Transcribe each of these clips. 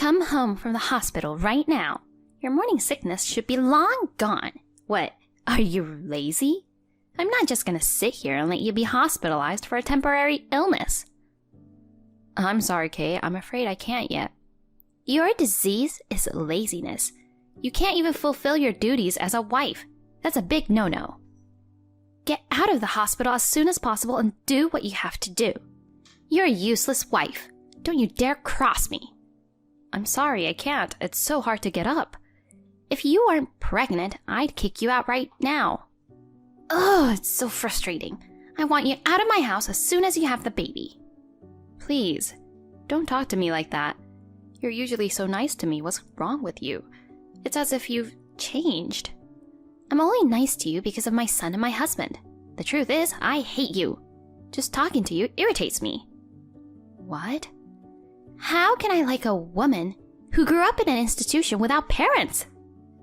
Come home from the hospital right now. Your morning sickness should be long gone. What, are you lazy? I'm not just gonna sit here and let you be hospitalized for a temporary illness. I'm sorry, Kay. I'm afraid I can't yet. Your disease is laziness. You can't even fulfill your duties as a wife. That's a big no-no. Get out of the hospital as soon as possible and do what you have to do. You're a useless wife. Don't you dare cross me. I'm sorry, I can't. It's so hard to get up. If you weren't pregnant, I'd kick you out right now. Ugh, it's so frustrating. I want you out of my house as soon as you have the baby. Please, don't talk to me like that. You're usually so nice to me. What's wrong with you? It's as if you've changed. I'm only nice to you because of my son and my husband. The truth is, I hate you. Just talking to you irritates me. What? How can I like a woman who grew up in an institution without parents?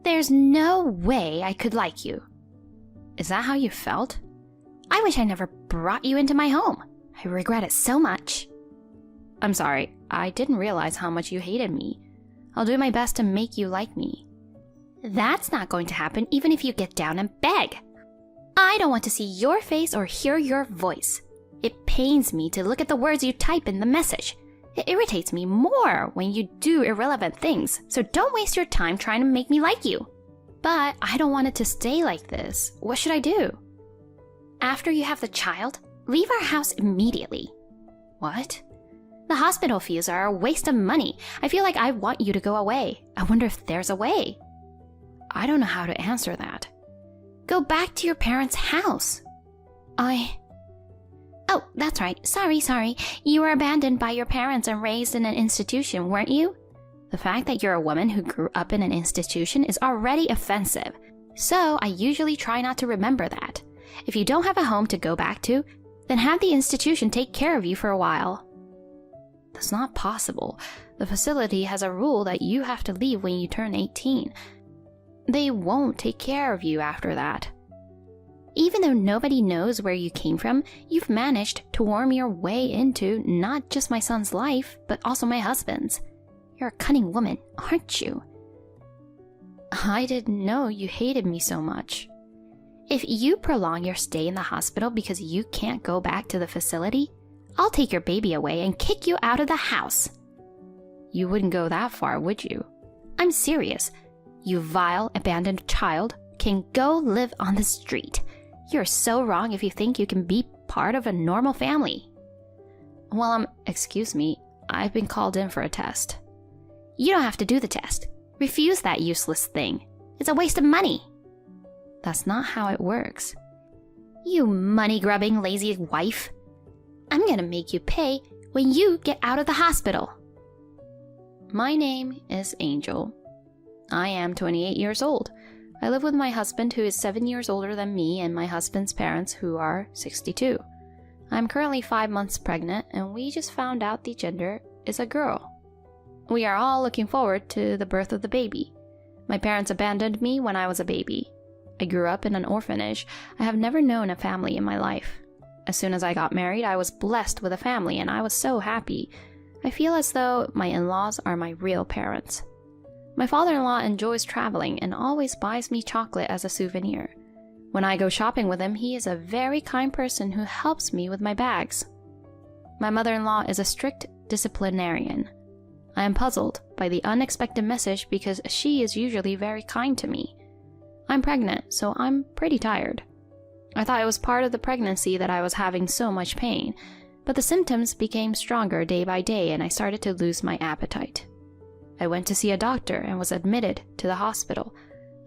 There's no way I could like you. Is that how you felt? I wish I never brought you into my home. I regret it so much. I'm sorry, I didn't realize how much you hated me. I'll do my best to make you like me. That's not going to happen even if you get down and beg. I don't want to see your face or hear your voice. It pains me to look at the words you type in the message. It irritates me more when you do irrelevant things, so don't waste your time trying to make me like you. But I don't want it to stay like this. What should I do? After you have the child, leave our house immediately. What? The hospital fees are a waste of money. I feel like I want you to go away. I wonder if there's a way. I don't know how to answer that. Go back to your parents' house. Oh, that's right. Sorry. You were abandoned by your parents and raised in an institution, weren't you? The fact that you're a woman who grew up in an institution is already offensive. So I usually try not to remember that. If you don't have a home to go back to, then have the institution take care of you for a while. That's not possible. The facility has a rule that you have to leave when you turn 18. They won't take care of you after that. Even though nobody knows where you came from, you've managed to worm your way into not just my son's life, but also my husband's. You're a cunning woman, aren't you? I didn't know you hated me so much. If you prolong your stay in the hospital because you can't go back to the facility, I'll take your baby away and kick you out of the house. You wouldn't go that far, would you? I'm serious. You vile, abandoned child can go live on the street. You're so wrong if you think you can be part of a normal family. Well, excuse me, I've been called in for a test. You don't have to do the test. Refuse that useless thing. It's a waste of money. That's not how it works. You money-grubbing, lazy wife. I'm gonna make you pay when you get out of the hospital. My name is Angel. I am 28 years old. I live with my husband, who is 7 years older than me, and my husband's parents, who are 62. I'm currently 5 months pregnant, and we just found out the gender is a girl. We are all looking forward to the birth of the baby. My parents abandoned me when I was a baby. I grew up in an orphanage. I have never known a family in my life. As soon as I got married, I was blessed with a family, and I was so happy. I feel as though my in-laws are my real parents. My father-in-law enjoys traveling and always buys me chocolate as a souvenir. When I go shopping with him, he is a very kind person who helps me with my bags. My mother-in-law is a strict disciplinarian. I am puzzled by the unexpected message because she is usually very kind to me. I'm pregnant, so I'm pretty tired. I thought it was part of the pregnancy that I was having so much pain, but the symptoms became stronger day by day and I started to lose my appetite. I went to see a doctor and was admitted to the hospital.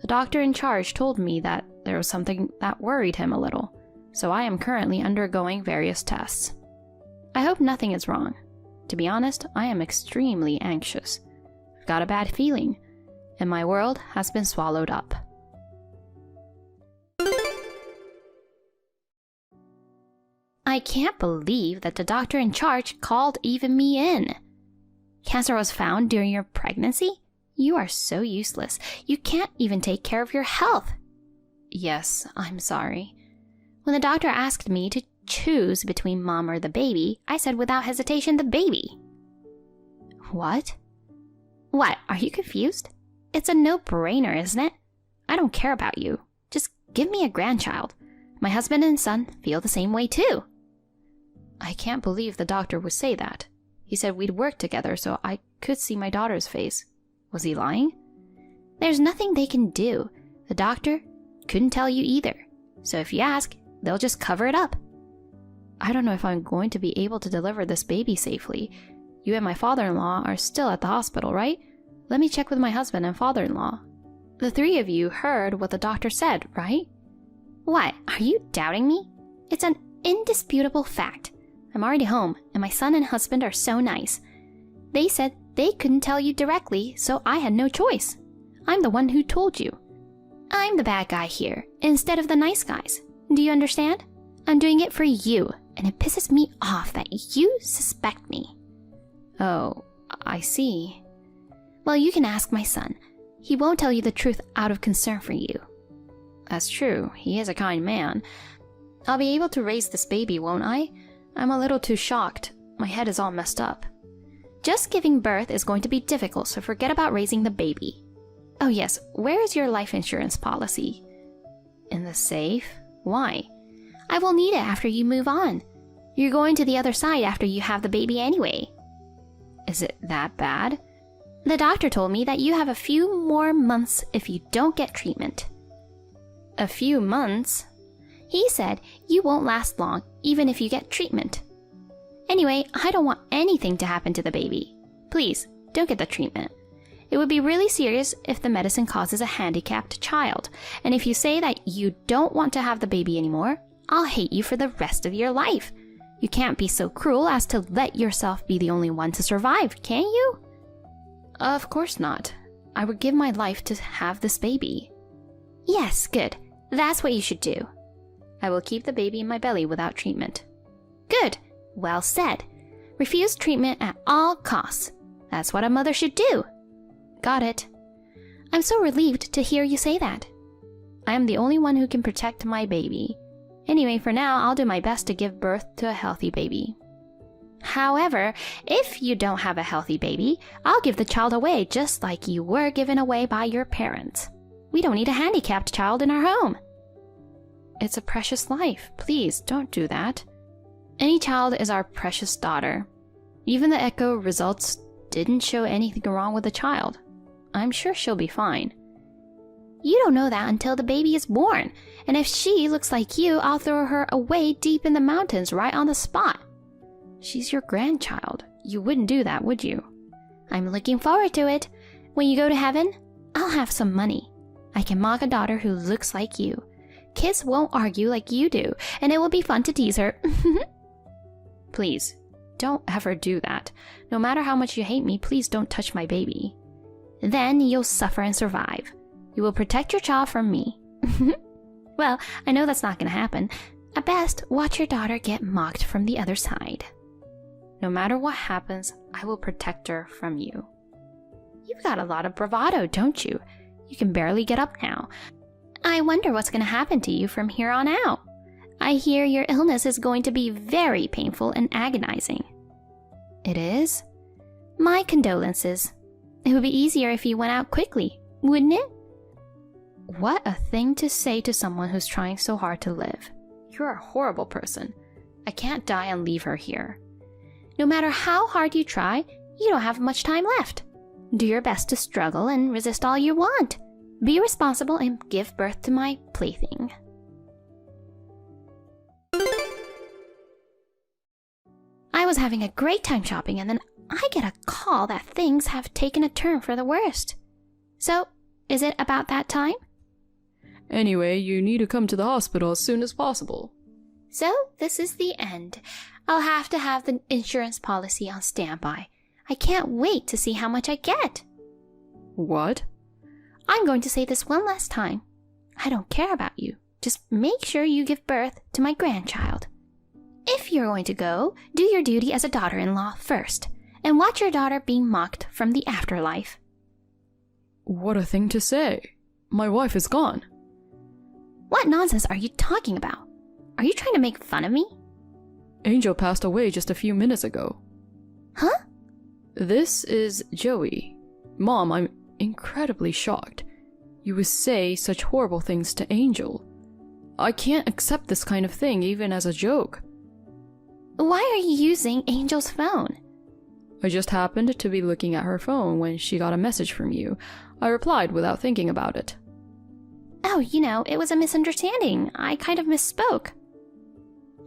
The doctor in charge told me that there was something that worried him a little, so I am currently undergoing various tests. I hope nothing is wrong. To be honest, I am extremely anxious. I've got a bad feeling, and my world has been swallowed up. I can't believe that the doctor in charge called even me in. Cancer was found during your pregnancy? You are so useless. You can't even take care of your health. Yes, I'm sorry. When the doctor asked me to choose between mom or the baby, I said without hesitation the baby. What? What, are you confused? It's a no-brainer, isn't it? I don't care about you. Just give me a grandchild. My husband and son feel the same way too. I can't believe the doctor would say that. He said we'd work together so I could see my daughter's face. Was he lying? There's nothing they can do. The doctor couldn't tell you either. So if you ask, they'll just cover it up. I don't know if I'm going to be able to deliver this baby safely. You and my father-in-law are still at the hospital, right? Let me check with my husband and father-in-law. The three of you heard what the doctor said, right? What, are you doubting me? It's an indisputable fact. I'm already home, and my son and husband are so nice. They said they couldn't tell you directly, so I had no choice. I'm the one who told you. I'm the bad guy here, instead of the nice guys. Do you understand? I'm doing it for you, and it pisses me off that you suspect me. Oh, I see. Well, you can ask my son. He won't tell you the truth out of concern for you. That's true, he is a kind man. I'll be able to raise this baby, won't I? I'm a little too shocked. My head is all messed up. Just giving birth is going to be difficult, so forget about raising the baby. Oh yes, where is your life insurance policy? In the safe? Why? I will need it after you move on. You're going to the other side after you have the baby anyway. Is it that bad? The doctor told me that you have a few more months if you don't get treatment. A few months? He said you won't last long even if you get treatment. Anyway, I don't want anything to happen to the baby. Please, don't get the treatment. It would be really serious if the medicine causes a handicapped child. And if you say that you don't want to have the baby anymore, I'll hate you for the rest of your life. You can't be so cruel as to let yourself be the only one to survive, can you? Of course not. I would give my life to have this baby. Yes, good. That's what you should do. I will keep the baby in my belly without treatment. Good. Well said. Refuse treatment at all costs. That's what a mother should do. Got it. I'm so relieved to hear you say that. I am the only one who can protect my baby. Anyway, for now, I'll do my best to give birth to a healthy baby. However, if you don't have a healthy baby, I'll give the child away just like you were given away by your parents. We don't need a handicapped child in our home. It's a precious life. Please, don't do that. Any child is our precious daughter. Even the echo results didn't show anything wrong with the child. I'm sure she'll be fine. You don't know that until the baby is born, and if she looks like you, I'll throw her away deep in the mountains right on the spot. She's your grandchild. You wouldn't do that, would you? I'm looking forward to it. When you go to heaven, I'll have some money. I can mock a daughter who looks like you. Kids won't argue like you do, and it will be fun to tease her. Please, don't ever do that. No matter how much you hate me, please don't touch my baby. Then you'll suffer and survive. You will protect your child from me. Well, I know that's not going to happen. At best, watch your daughter get mocked from the other side. No matter what happens, I will protect her from you. You've got a lot of bravado, don't you? You can barely get up now. I wonder what's going to happen to you from here on out. I hear your illness is going to be very painful and agonizing. It is? My condolences. It would be easier if you went out quickly, wouldn't it? What a thing to say to someone who's trying so hard to live. You're a horrible person. I can't die and leave her here. No matter how hard you try, you don't have much time left. Do your best to struggle and resist all you want. Be responsible and give birth to my plaything. I was having a great time shopping and then I get a call that things have taken a turn for the worst. So, is it about that time? Anyway, you need to come to the hospital as soon as possible. So, this is the end. I'll have to have the insurance policy on standby. I can't wait to see how much I get. What? I'm going to say this one last time. I don't care about you. Just make sure you give birth to my grandchild. If you're going to go, do your duty as a daughter-in-law first, and watch your daughter being mocked from the afterlife. What a thing to say. My wife is gone. What nonsense are you talking about? Are you trying to make fun of me? Angel passed away just a few minutes ago. Huh? This is Joey, Mom, I'm incredibly shocked. You would say such horrible things to Angel. I can't accept this kind of thing even as a joke. Why are you using Angel's phone? I just happened to be looking at her phone when she got a message from you. I replied without thinking about it. Oh, it was a misunderstanding. I kind of misspoke.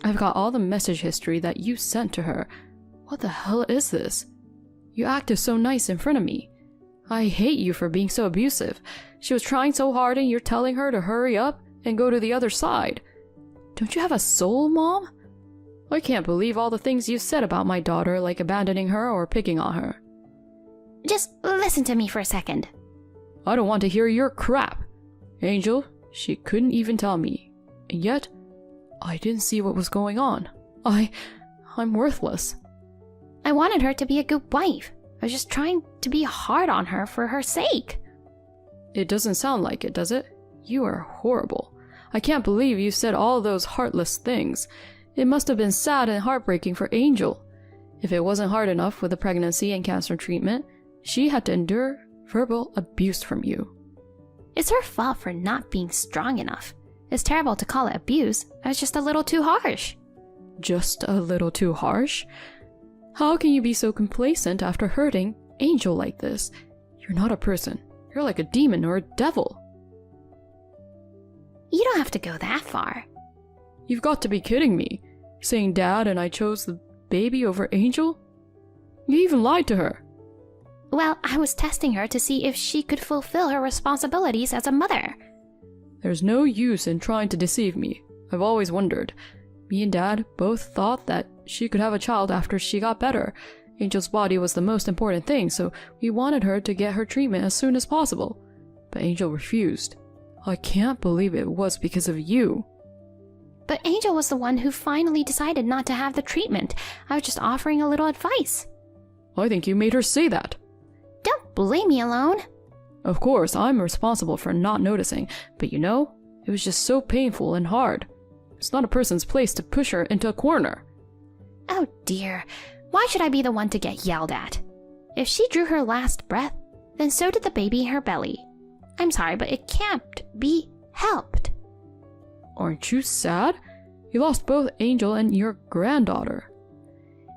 I've got all the message history that you sent to her. What the hell is this? You acted so nice in front of me. I hate you for being so abusive. She was trying so hard and you're telling her to hurry up and go to the other side. Don't you have a soul, Mom? I can't believe all the things you said about my daughter, like abandoning her or picking on her. Just listen to me for a second. I don't want to hear your crap. Angel, she couldn't even tell me. And yet, I didn't see what was going on. I'm worthless. I wanted her to be a good wife. I was just trying to be hard on her for her sake. It doesn't sound like it, does it? You are horrible. I can't believe you said all those heartless things. It must have been sad and heartbreaking for Angel. If it wasn't hard enough with the pregnancy and cancer treatment, she had to endure verbal abuse from you. It's her fault for not being strong enough. It's terrible to call it abuse. I was just a little too harsh. Just a little too harsh? How can you be so complacent after hurting Angel like this? You're not a person. You're like a demon or a devil. You don't have to go that far. You've got to be kidding me. Saying Dad and I chose the baby over Angel? You even lied to her. Well, I was testing her to see if she could fulfill her responsibilities as a mother. There's no use in trying to deceive me. I've always wondered. Me and Dad both thought that she could have a child after she got better. Angel's body was the most important thing, so we wanted her to get her treatment as soon as possible. But Angel refused. I can't believe it was because of you. But Angel was the one who finally decided not to have the treatment. I was just offering a little advice. I think you made her say that. Don't blame me alone. Of course, I'm responsible for not noticing, but it was just so painful and hard. It's not a person's place to push her into a corner. Oh dear, why should I be the one to get yelled at? If she drew her last breath, then so did the baby in her belly. I'm sorry, but it can't be helped. Aren't you sad? You lost both Angel and your granddaughter.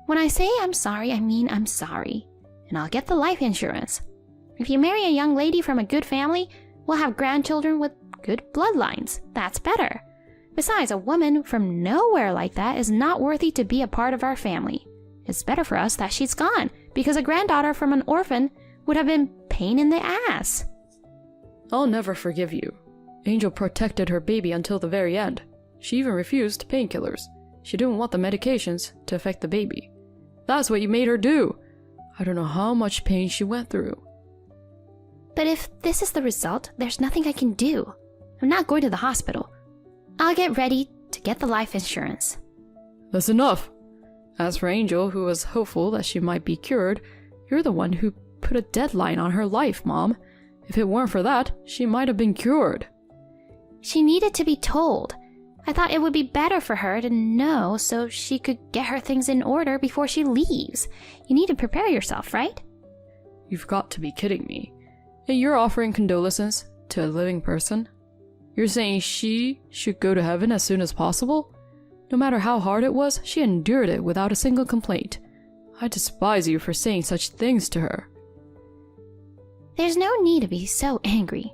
When I say I'm sorry, I mean I'm sorry. And I'll get the life insurance. If you marry a young lady from a good family, we'll have grandchildren with good bloodlines. That's better. Besides, a woman from nowhere like that is not worthy to be a part of our family. It's better for us that she's gone, because a granddaughter from an orphan would have been pain in the ass. I'll never forgive you. Angel protected her baby until the very end. She even refused painkillers. She didn't want the medications to affect the baby. That's what you made her do. I don't know how much pain she went through. But if this is the result, there's nothing I can do. I'm not going to the hospital. I'll get ready to get the life insurance. That's enough. As for Angel, who was hopeful that she might be cured, you're the one who put a deadline on her life, Mom. If it weren't for that, she might have been cured. She needed to be told. I thought it would be better for her to know so she could get her things in order before she leaves. You need to prepare yourself, right? You've got to be kidding me. And you're offering condolences to a living person? You're saying she should go to heaven as soon as possible? No matter how hard it was, she endured it without a single complaint. I despise you for saying such things to her. There's no need to be so angry.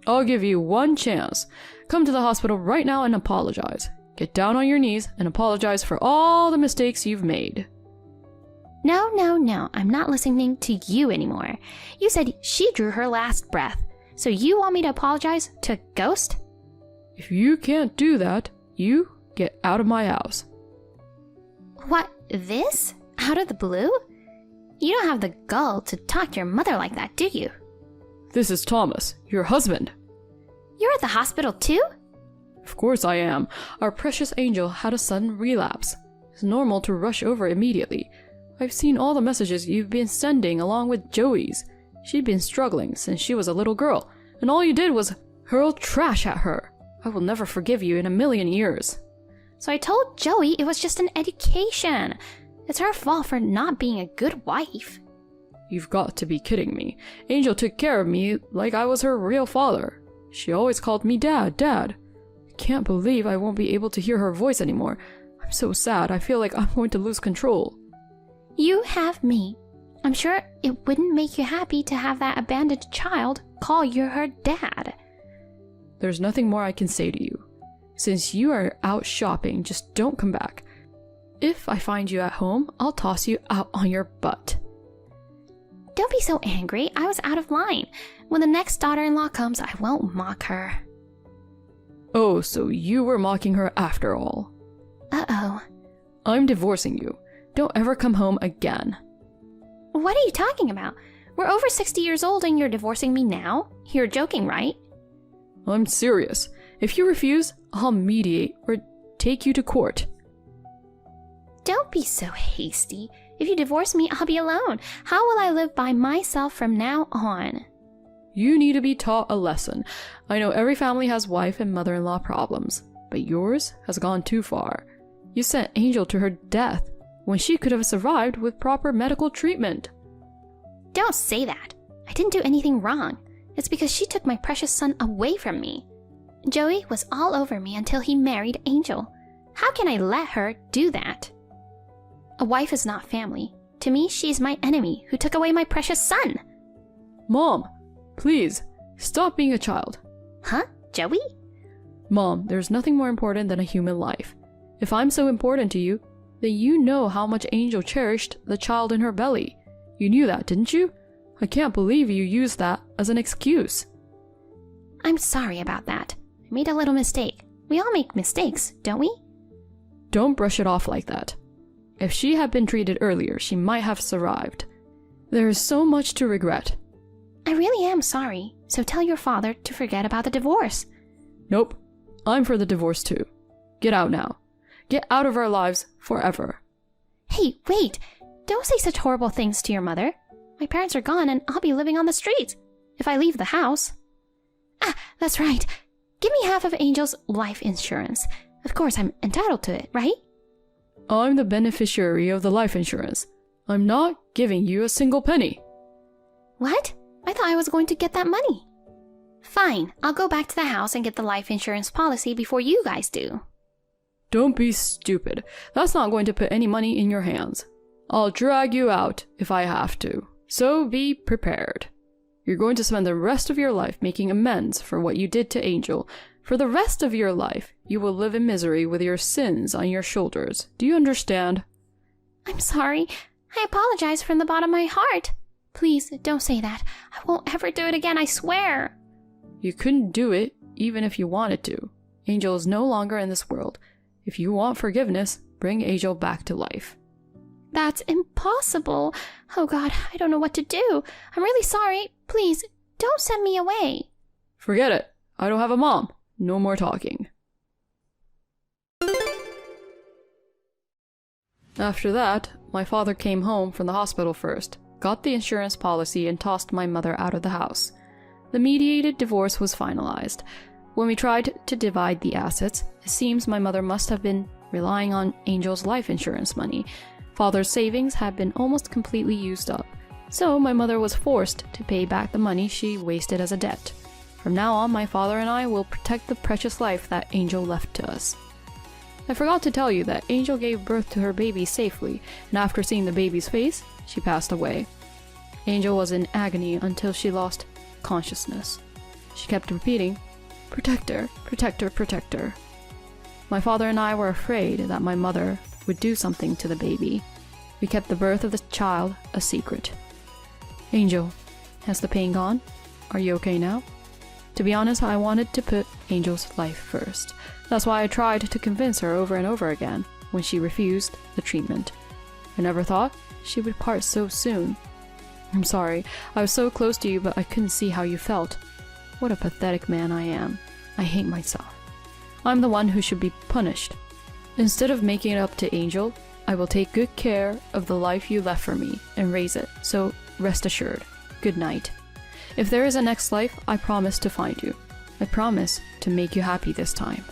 I'll give you one chance. Come to the hospital right now and apologize. Get down on your knees and apologize for all the mistakes you've made. No, I'm not listening to you anymore. You said she drew her last breath. So you want me to apologize to a ghost? If you can't do that, you get out of my house. What, this? Out of the blue? You don't have the gall to talk to your mother like that, do you? This is Thomas, your husband. You're at the hospital too? Of course I am. Our precious Angel had a sudden relapse. It's normal to rush over immediately. I've seen all the messages you've been sending along with Joey's. She'd been struggling since she was a little girl, and all you did was hurl trash at her. I will never forgive you in a million years. So I told Joey it was just an education. It's her fault for not being a good wife. You've got to be kidding me. Angel took care of me like I was her real father. She always called me Dad, Dad. I can't believe I won't be able to hear her voice anymore. I'm so sad, I feel like I'm going to lose control. You have me. I'm sure it wouldn't make you happy to have that abandoned child call you her dad. There's nothing more I can say to you. Since you are out shopping, just don't come back. If I find you at home, I'll toss you out on your butt. Don't be so angry. I was out of line. When the next daughter-in-law comes, I won't mock her. Oh, so you were mocking her after all. Uh-oh. I'm divorcing you. Don't ever come home again. What are you talking about? We're over 60 years old and you're divorcing me now? You're joking, right? I'm serious. If you refuse, I'll mediate or take you to court. Don't be so hasty. If you divorce me, I'll be alone. How will I live by myself from now on? You need to be taught a lesson. I know every family has wife and mother-in-law problems, but yours has gone too far. You sent Angel to her death when she could have survived with proper medical treatment. Don't say that. I didn't do anything wrong. It's because she took my precious son away from me. Joey was all over me until he married Angel. How can I let her do that? A wife is not family. To me, she's my enemy who took away my precious son. Mom, please, stop being a child. Huh? Joey? Mom, there's nothing more important than a human life. If I'm so important to you, then you know how much Angel cherished the child in her belly. You knew that, didn't you? I can't believe you used that as an excuse. I'm sorry about that. I made a little mistake. We all make mistakes, don't we? Don't brush it off like that. If she had been treated earlier, she might have survived. There is so much to regret. I really am sorry, so tell your father to forget about the divorce. Nope. I'm for the divorce too. Get out now. Get out of our lives forever. Hey, wait! Don't say such horrible things to your mother. My parents are gone and I'll be living on the streets if I leave the house. Ah, that's right. Give me half of Angel's life insurance. Of course, I'm entitled to it, right? I'm the beneficiary of the life insurance. I'm not giving you a single penny. What? I thought I was going to get that money. Fine, I'll go back to the house and get the life insurance policy before you guys do. Don't be stupid. That's not going to put any money in your hands. I'll drag you out if I have to. So be prepared. You're going to spend the rest of your life making amends for what you did to Angel. For the rest of your life, you will live in misery with your sins on your shoulders. Do you understand? I'm sorry. I apologize from the bottom of my heart. Please, don't say that. I won't ever do it again, I swear. You couldn't do it, even if you wanted to. Angel is no longer in this world. If you want forgiveness, bring Angel back to life. That's impossible. Oh God, I don't know what to do. I'm really sorry. Please, don't send me away. Forget it. I don't have a mom. No more talking. After that, my father came home from the hospital first, got the insurance policy, and tossed my mother out of the house. The mediated divorce was finalized. When we tried to divide the assets, it seems my mother must have been relying on Angel's life insurance money. Father's savings had been almost completely used up, so my mother was forced to pay back the money she wasted as a debt. From now on, my father and I will protect the precious life that Angel left to us. I forgot to tell you that Angel gave birth to her baby safely, and after seeing the baby's face, she passed away. Angel was in agony until she lost consciousness. She kept repeating, "Protector, protector, protector." My father and I were afraid that my mother would do something to the baby. We kept the birth of the child a secret. Angel, has the pain gone? Are you okay now? To be honest, I wanted to put Angel's life first. That's why I tried to convince her over and over again when she refused the treatment. I never thought she would part so soon. I'm sorry, I was so close to you, but I couldn't see how you felt. What a pathetic man I am. I hate myself. I'm the one who should be punished. Instead of making it up to Angel, I will take good care of the life you left for me and raise it, so rest assured. Good night. If there is a next life, I promise to find you. I promise to make you happy this time.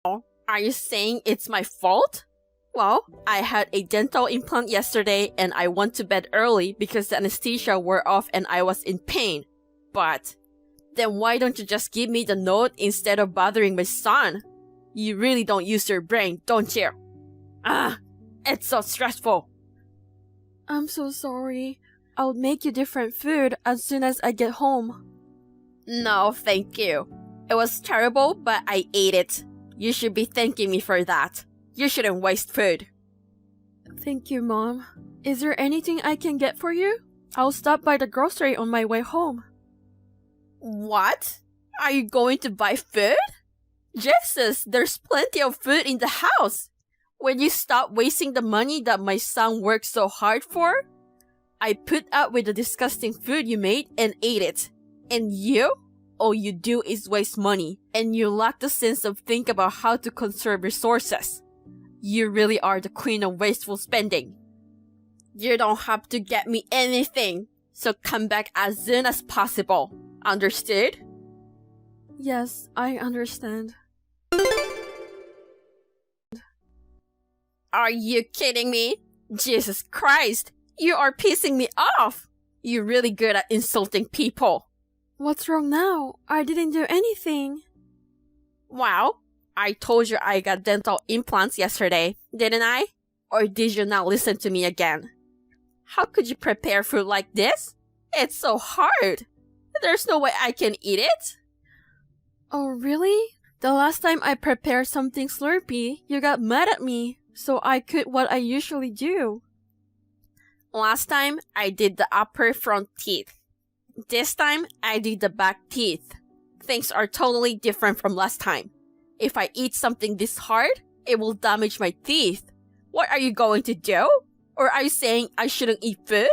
Are you saying it's my fault? Well, I had a dental implant yesterday and I went to bed early because the anesthesia wore off and I was in pain. But then why don't you just give me the note instead of bothering my son? You really don't use your brain, don't you? It's so stressful. I'm so sorry. I'll make you different food as soon as I get home. No, thank you. It was terrible, but I ate it. You should be thanking me for that. You shouldn't waste food. Thank you, Mom. Is there anything I can get for you? I'll stop by the grocery on my way home. What? Are you going to buy food? Jesus, there's plenty of food in the house. Will you stop wasting the money that my son worked so hard for? I put up with the disgusting food you made and ate it. And you? All you do is waste money, and you lack the sense of think about how to conserve resources. You really are the queen of wasteful spending. You don't have to get me anything, so come back as soon as possible. Understood? Yes, I understand. Are you kidding me? Jesus Christ, you are pissing me off. You're really good at insulting people. What's wrong now? I didn't do anything. Wow, I told you I got dental implants yesterday, didn't I? Or did you not listen to me again? How could you prepare food like this? It's so hard. There's no way I can eat it. Oh, really? The last time I prepared something slurpy, you got mad at me, so I could what I usually do. Last time, I did the upper front teeth. This time, I did the back teeth. Things are totally different from last time. If I eat something this hard, it will damage my teeth. What are you going to do? Or are you saying I shouldn't eat food?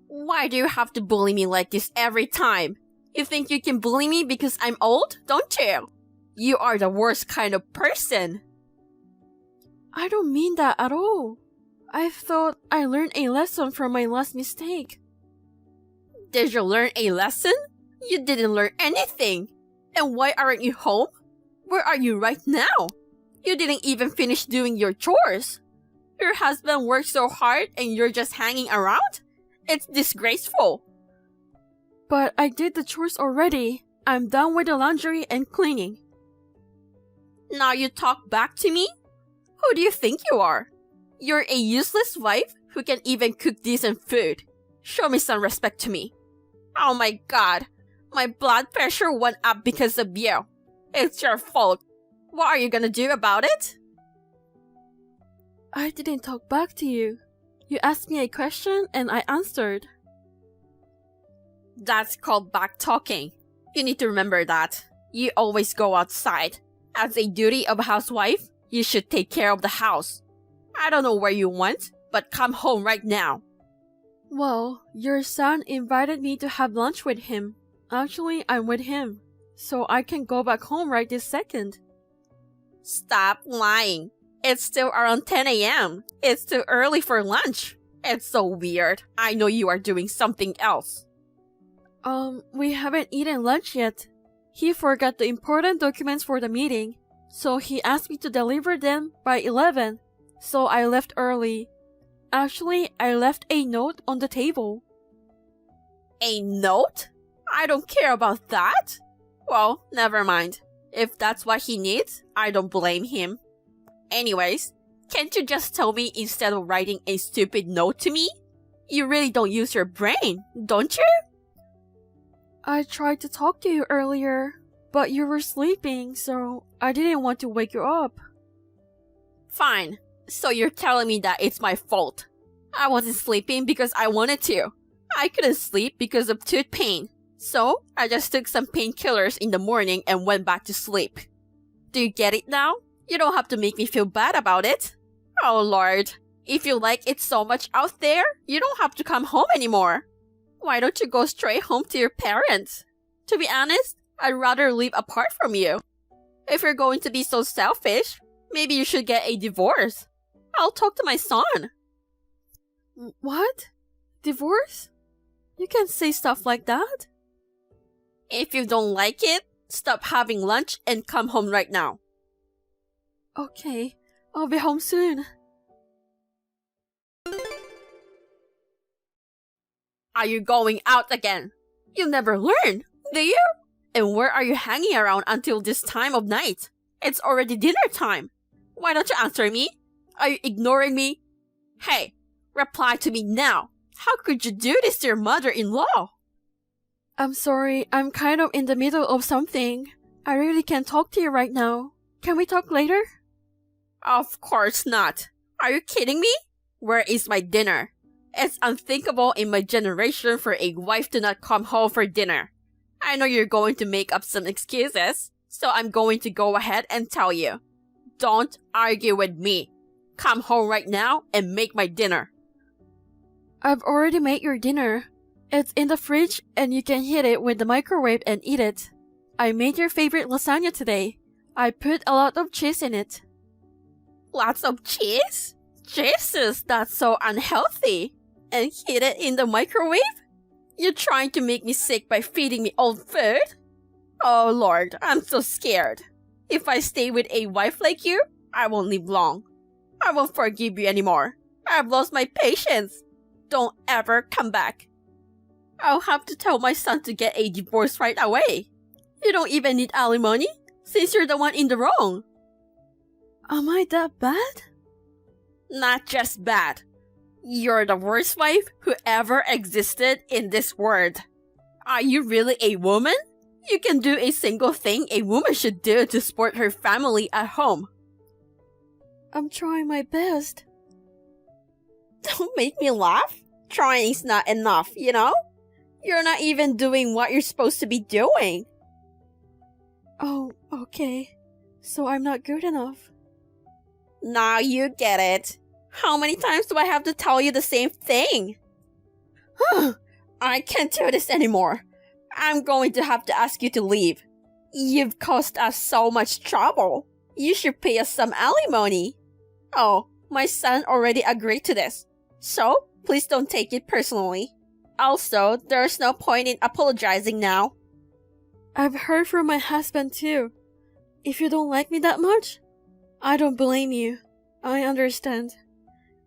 Why do you have to bully me like this every time? You think you can bully me because I'm old, don't you? You are the worst kind of person. I don't mean that at all. I thought I learned a lesson from my last mistake. Did you learn a lesson? You didn't learn anything. And why aren't you home? Where are you right now? You didn't even finish doing your chores. Your husband worked so hard and you're just hanging around? It's disgraceful. But I did the chores already. I'm done with the laundry and cleaning. Now you talk back to me? Who do you think you are? You're a useless wife who can even cook decent food. Show me some respect to me. Oh my god, my blood pressure went up because of you. It's your fault. What are you gonna do about it? I didn't talk back to you. You asked me a question and I answered. That's called back talking. You need to remember that. You always go outside. As a duty of a housewife, you should take care of the house. I don't know where you went, but come home right now. Well, your son invited me to have lunch with him. Actually, I'm with him. So I can go back home right this second. Stop lying. It's still around 10 a.m. It's too early for lunch. It's so weird. I know you are doing something else. We haven't eaten lunch yet. He forgot the important documents for the meeting, so he asked me to deliver them by 11. So I left early. Actually, I left a note on the table. A note? I don't care about that. Well, never mind. If that's what he needs, I don't blame him. Anyways, can't you just tell me instead of writing a stupid note to me? You really don't use your brain, don't you? I tried to talk to you earlier, but you were sleeping, so I didn't want to wake you up. Fine. So you're telling me that it's my fault. I wasn't sleeping because I wanted to. I couldn't sleep because of tooth pain. So I just took some painkillers in the morning and went back to sleep. Do you get it now? You don't have to make me feel bad about it. Oh Lord. If you like it so much out there, you don't have to come home anymore. Why don't you go straight home to your parents? To be honest, I'd rather live apart from you. If you're going to be so selfish, maybe you should get a divorce. I'll talk to my son. What? Divorce? You can't say stuff like that. If you don't like it, stop having lunch and come home right now. Okay, I'll be home soon. Are you going out again? You never learn, do you? And where are you hanging around until this time of night? It's already dinner time. Why don't you answer me? Are you ignoring me? Hey, reply to me now. How could you do this to your mother-in-law? I'm sorry, I'm kind of in the middle of something. I really can't talk to you right now. Can we talk later? Of course not. Are you kidding me? Where is my dinner? It's unthinkable in my generation for a wife to not come home for dinner. I know you're going to make up some excuses, so I'm going to go ahead and tell you. Don't argue with me. Come home right now and make my dinner. I've already made your dinner. It's in the fridge and you can heat it with the microwave and eat it. I made your favorite lasagna today. I put a lot of cheese in it. Lots of cheese? Jesus, that's so unhealthy. And heat it in the microwave? You're trying to make me sick by feeding me old food? Oh Lord, I'm so scared. If I stay with a wife like you, I won't live long. I won't forgive you anymore. I've lost my patience. Don't ever come back. I'll have to tell my son to get a divorce right away. You don't even need alimony, since you're the one in the wrong. Am I that bad? Not just bad. You're the worst wife who ever existed in this world. Are you really a woman? You can do a single thing a woman should do to support her family at home. I'm trying my best. Don't make me laugh. Trying's not enough, you know? You're not even doing what you're supposed to be doing. Oh, okay. So I'm not good enough. Now you get it. How many times do I have to tell you the same thing? I can't do this anymore. I'm going to have to ask you to leave. You've caused us so much trouble. You should pay us some alimony. Oh, my son already agreed to this. So, please don't take it personally. Also, there's no point in apologizing now. I've heard from my husband too. If you don't like me that much, I don't blame you. I understand.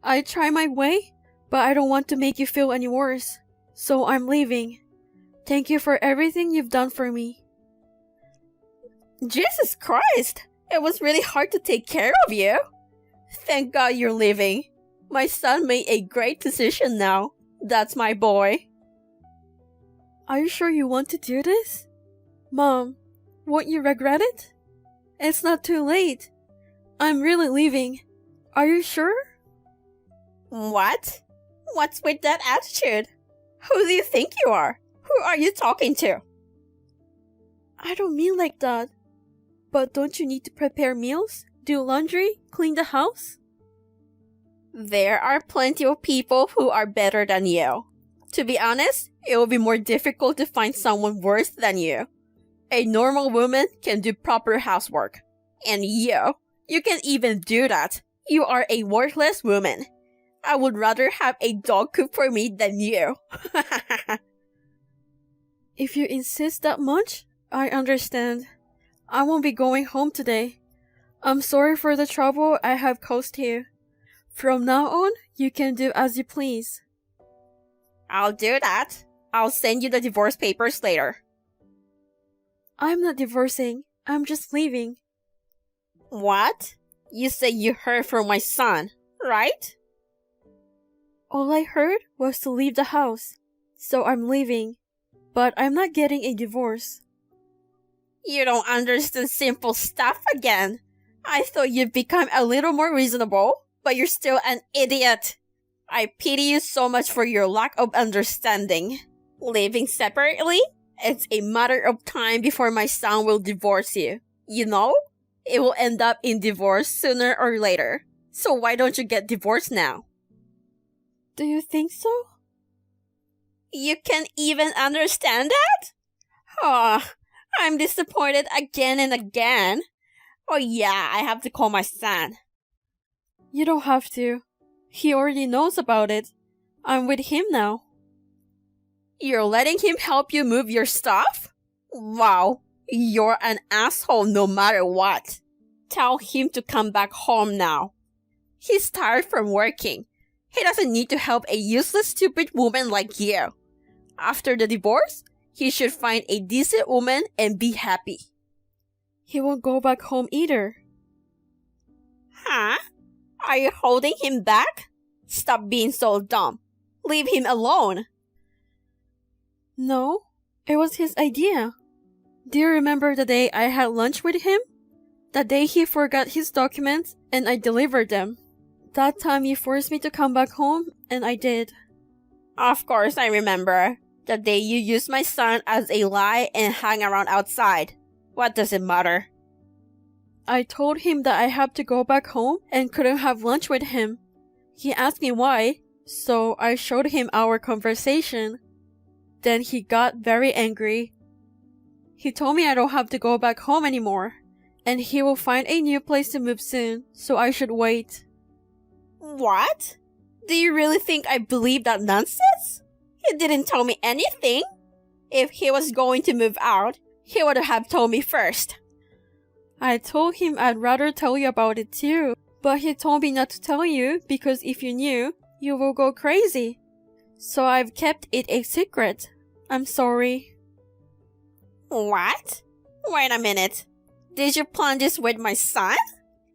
I try my way, but I don't want to make you feel any worse. So I'm leaving. Thank you for everything you've done for me. Jesus Christ! It was really hard to take care of you. Thank God you're leaving. My son made a great decision now. That's my boy. Are you sure you want to do this? Mom, won't you regret it? It's not too late. I'm really leaving. Are you sure? What? What's with that attitude? Who do you think you are? Who are you talking to? I don't mean like that. But don't you need to prepare meals, do laundry, clean the house? There are plenty of people who are better than you. To be honest, it will be more difficult to find someone worse than you. A normal woman can do proper housework. And you can't even do that. You are a worthless woman. I would rather have a dog cook for me than you. If you insist that much, I understand. I won't be going home today. I'm sorry for the trouble I have caused you. From now on, you can do as you please. I'll do that. I'll send you the divorce papers later. I'm not divorcing. I'm just leaving. What? You said you heard from my son, right? All I heard was to leave the house. So I'm leaving. But I'm not getting a divorce. You don't understand simple stuff again. I thought you'd become a little more reasonable, but you're still an idiot. I pity you so much for your lack of understanding. Living separately? It's a matter of time before my son will divorce you. You know? It will end up in divorce sooner or later. So why don't you get divorced now? Do you think so? You can't even understand that? Oh, I'm disappointed again and again. Oh yeah, I have to call my son. You don't have to. He already knows about it. I'm with him now. You're letting him help you move your stuff? Wow, you're an asshole no matter what. Tell him to come back home now. He's tired from working. He doesn't need to help a useless, stupid woman like you. After the divorce, he should find a decent woman and be happy. He won't go back home either. Huh? Are you holding him back? Stop being so dumb. Leave him alone. No, it was his idea. Do you remember the day I had lunch with him? The day he forgot his documents and I delivered them. That time you forced me to come back home and I did. Of course I remember. The day you used my son as a lie and hung around outside. What does it matter? I told him that I had to go back home and couldn't have lunch with him. He asked me why, so I showed him our conversation. Then he got very angry. He told me I don't have to go back home anymore, and he will find a new place to move soon, so I should wait. What? Do you really think I believe that nonsense? He didn't tell me anything. If he was going to move out, he would have told me first. I told him I'd rather tell you about it too, but he told me not to tell you because if you knew, you will go crazy. So I've kept it a secret. I'm sorry. What? Wait a minute. Did you plan this with my son?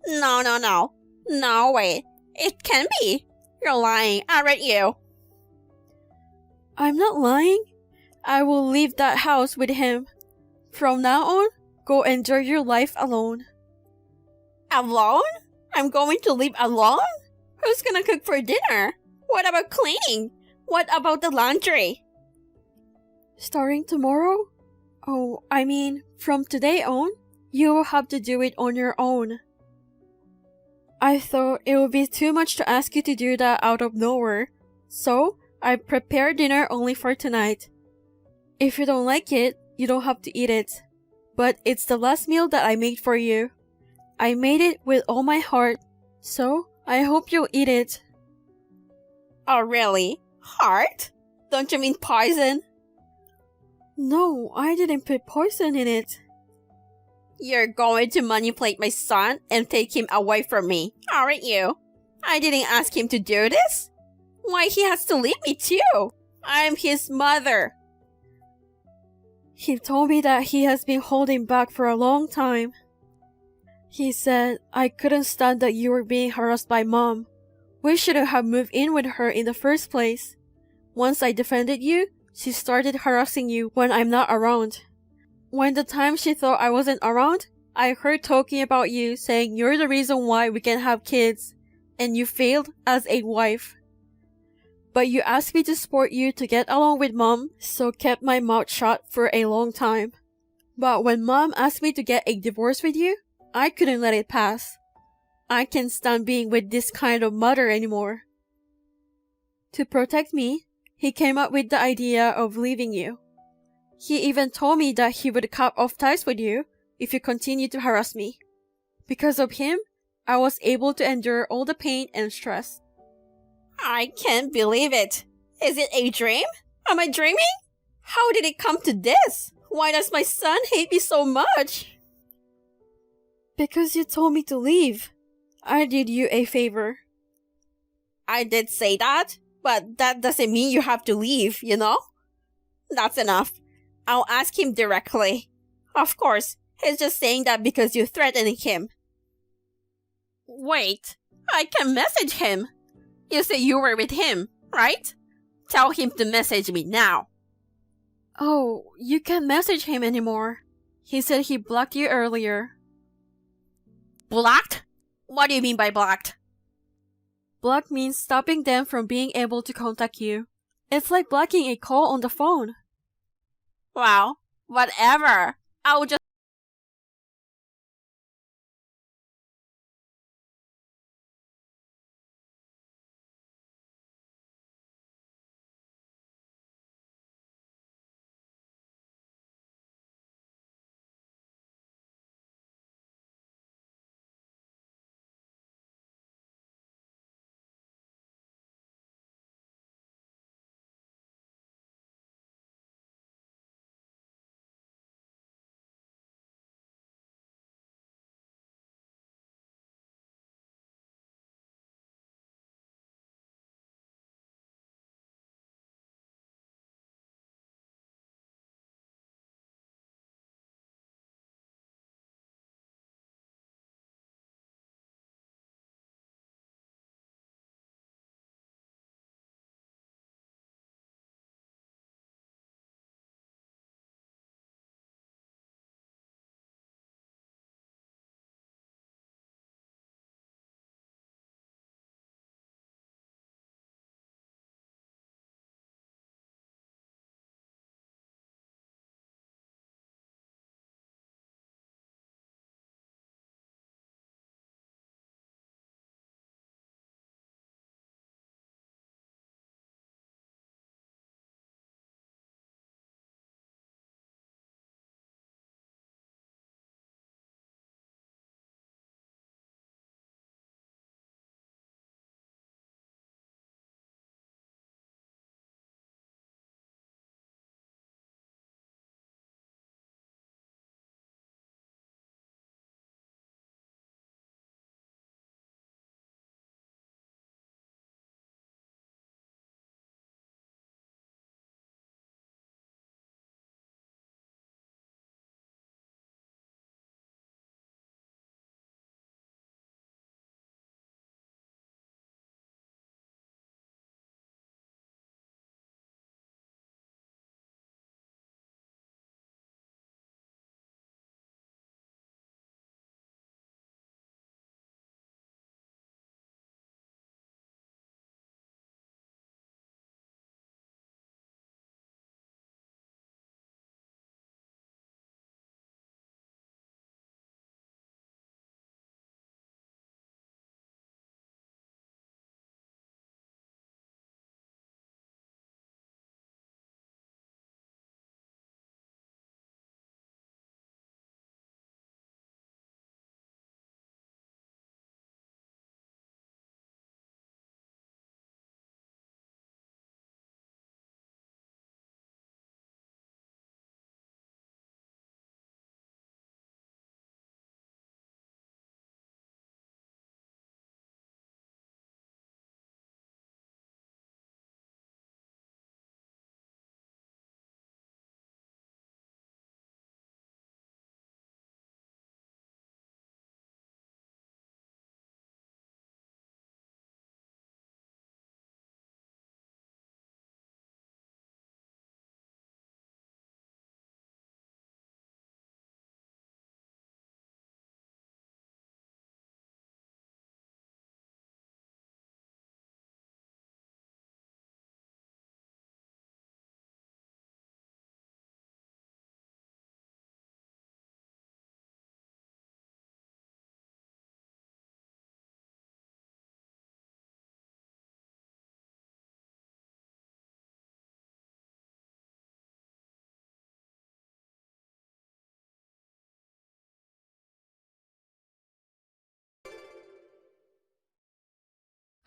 No. No, wait. It can't be. You're lying, aren't you? I'm not lying. I will leave that house with him. From now on, go enjoy your life alone. Alone? I'm going to live alone? Who's gonna cook for dinner? What about cleaning? What about the laundry? Starting tomorrow? Oh, I mean, from today on, you will have to do it on your own. I thought it would be too much to ask you to do that out of nowhere, so I prepared dinner only for tonight. If you don't like it, you don't have to eat it. But it's the last meal that I made for you. I made it with all my heart, so I hope you'll eat it. Oh, really? Heart? Don't you mean poison? No, I didn't put poison in it. You're going to manipulate my son and take him away from me, aren't you? I didn't ask him to do this. Why he has to leave me too? I'm his mother. He told me that he has been holding back for a long time. He said, I couldn't stand that you were being harassed by Mom. We shouldn't have moved in with her in the first place. Once I defended you, she started harassing you when I'm not around. When the time she thought I wasn't around, I heard talking about you, saying you're the reason why we can have kids, and you failed as a wife. But you asked me to support you to get along with Mom, so kept my mouth shut for a long time. But when Mom asked me to get a divorce with you, I couldn't let it pass. I can't stand being with this kind of mother anymore. To protect me, he came up with the idea of leaving you. He even told me that he would cut off ties with you if you continue to harass me. Because of him, I was able to endure all the pain and stress. I can't believe it. Is it a dream? Am I dreaming? How did it come to this? Why does my son hate me so much? Because you told me to leave. I did you a favor. I did say that, but that doesn't mean you have to leave, you know? That's enough. I'll ask him directly. Of course, he's just saying that because you're threatening him. Wait, I can message him. You said you were with him, right? Tell him to message me now. Oh, you can't message him anymore. He said he blocked you earlier. Blocked? What do you mean by blocked? Block means stopping them from being able to contact you. It's like blocking a call on the phone. Well, whatever. I'll just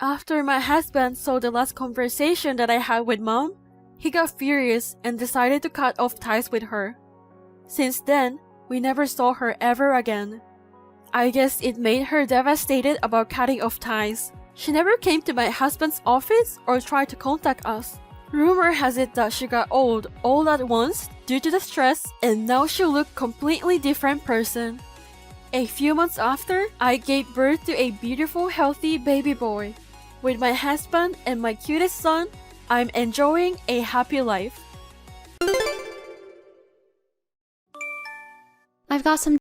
After my husband saw the last conversation that I had with mom, he got furious and decided to cut off ties with her. Since then, we never saw her ever again. I guess it made her devastated about cutting off ties. She never came to my husband's office or tried to contact us. Rumor has it that she got old all at once due to the stress, and now she looked completely different person. A few months after, I gave birth to a beautiful, healthy baby boy. With my husband and my cutest son, I'm enjoying a happy life. I've got some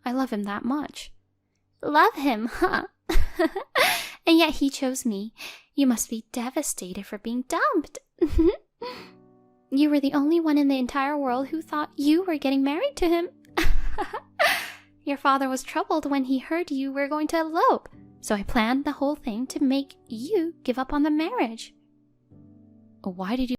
I love him that much. Love him, huh? And yet he chose me. You must be devastated for being dumped. You were the only one in the entire world who thought you were getting married to him. Your father was troubled when he heard you were going to elope, so I planned the whole thing to make you give up on the marriage. Why did you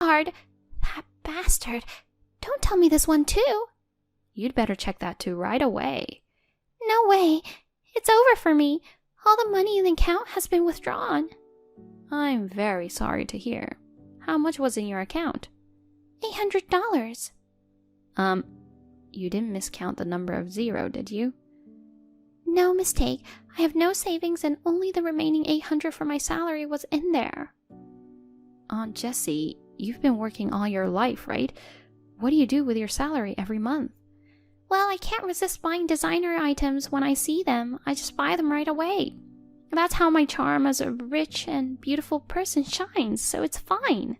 card. That bastard. Don't tell me this one too. You'd better check that too right away. No way. It's over for me. All the money in the account has been withdrawn. I'm very sorry to hear. How much was in your account? $800. You didn't miscount the number of 0, did you? No mistake. I have no savings and only the remaining $800 for my salary was in there. Aunt Jessie, you've been working all your life, right? What do you do with your salary every month? Well, I can't resist buying designer items when I see them. I just buy them right away. That's how my charm as a rich and beautiful person shines, so it's fine.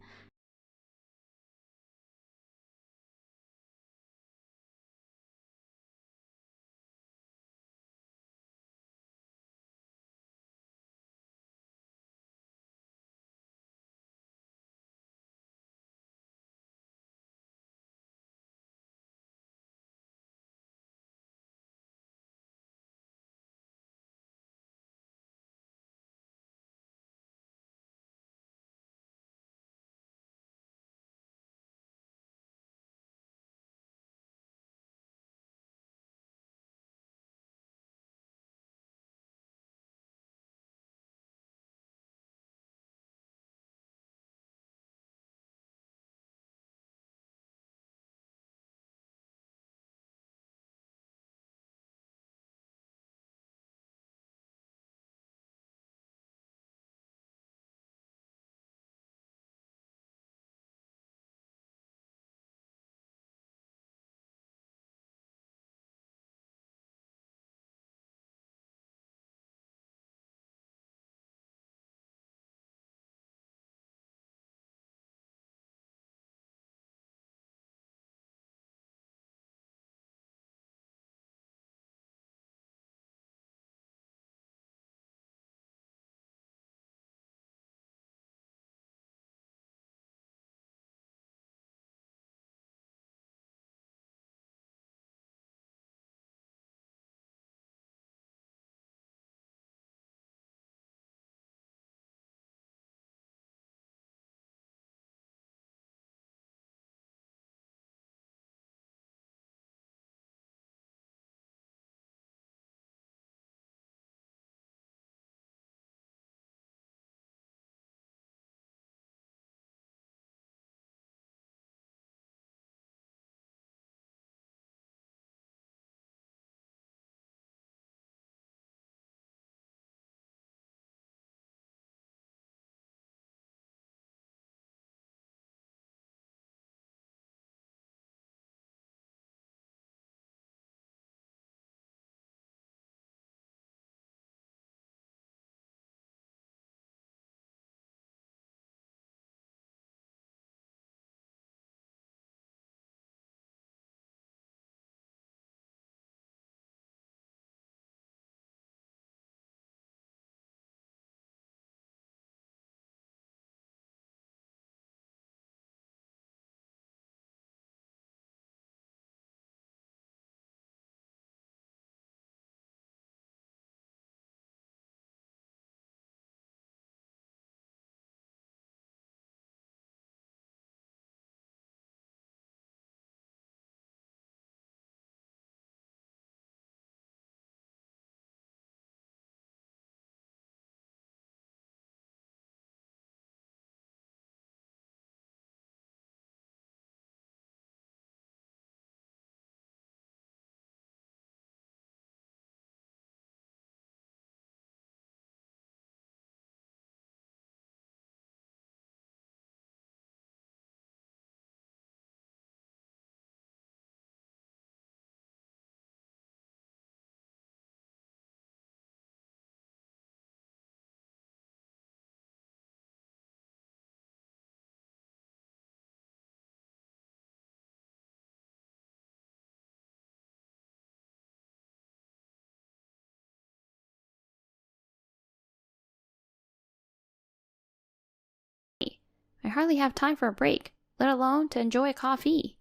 I hardly have time for a break, let alone to enjoy a coffee.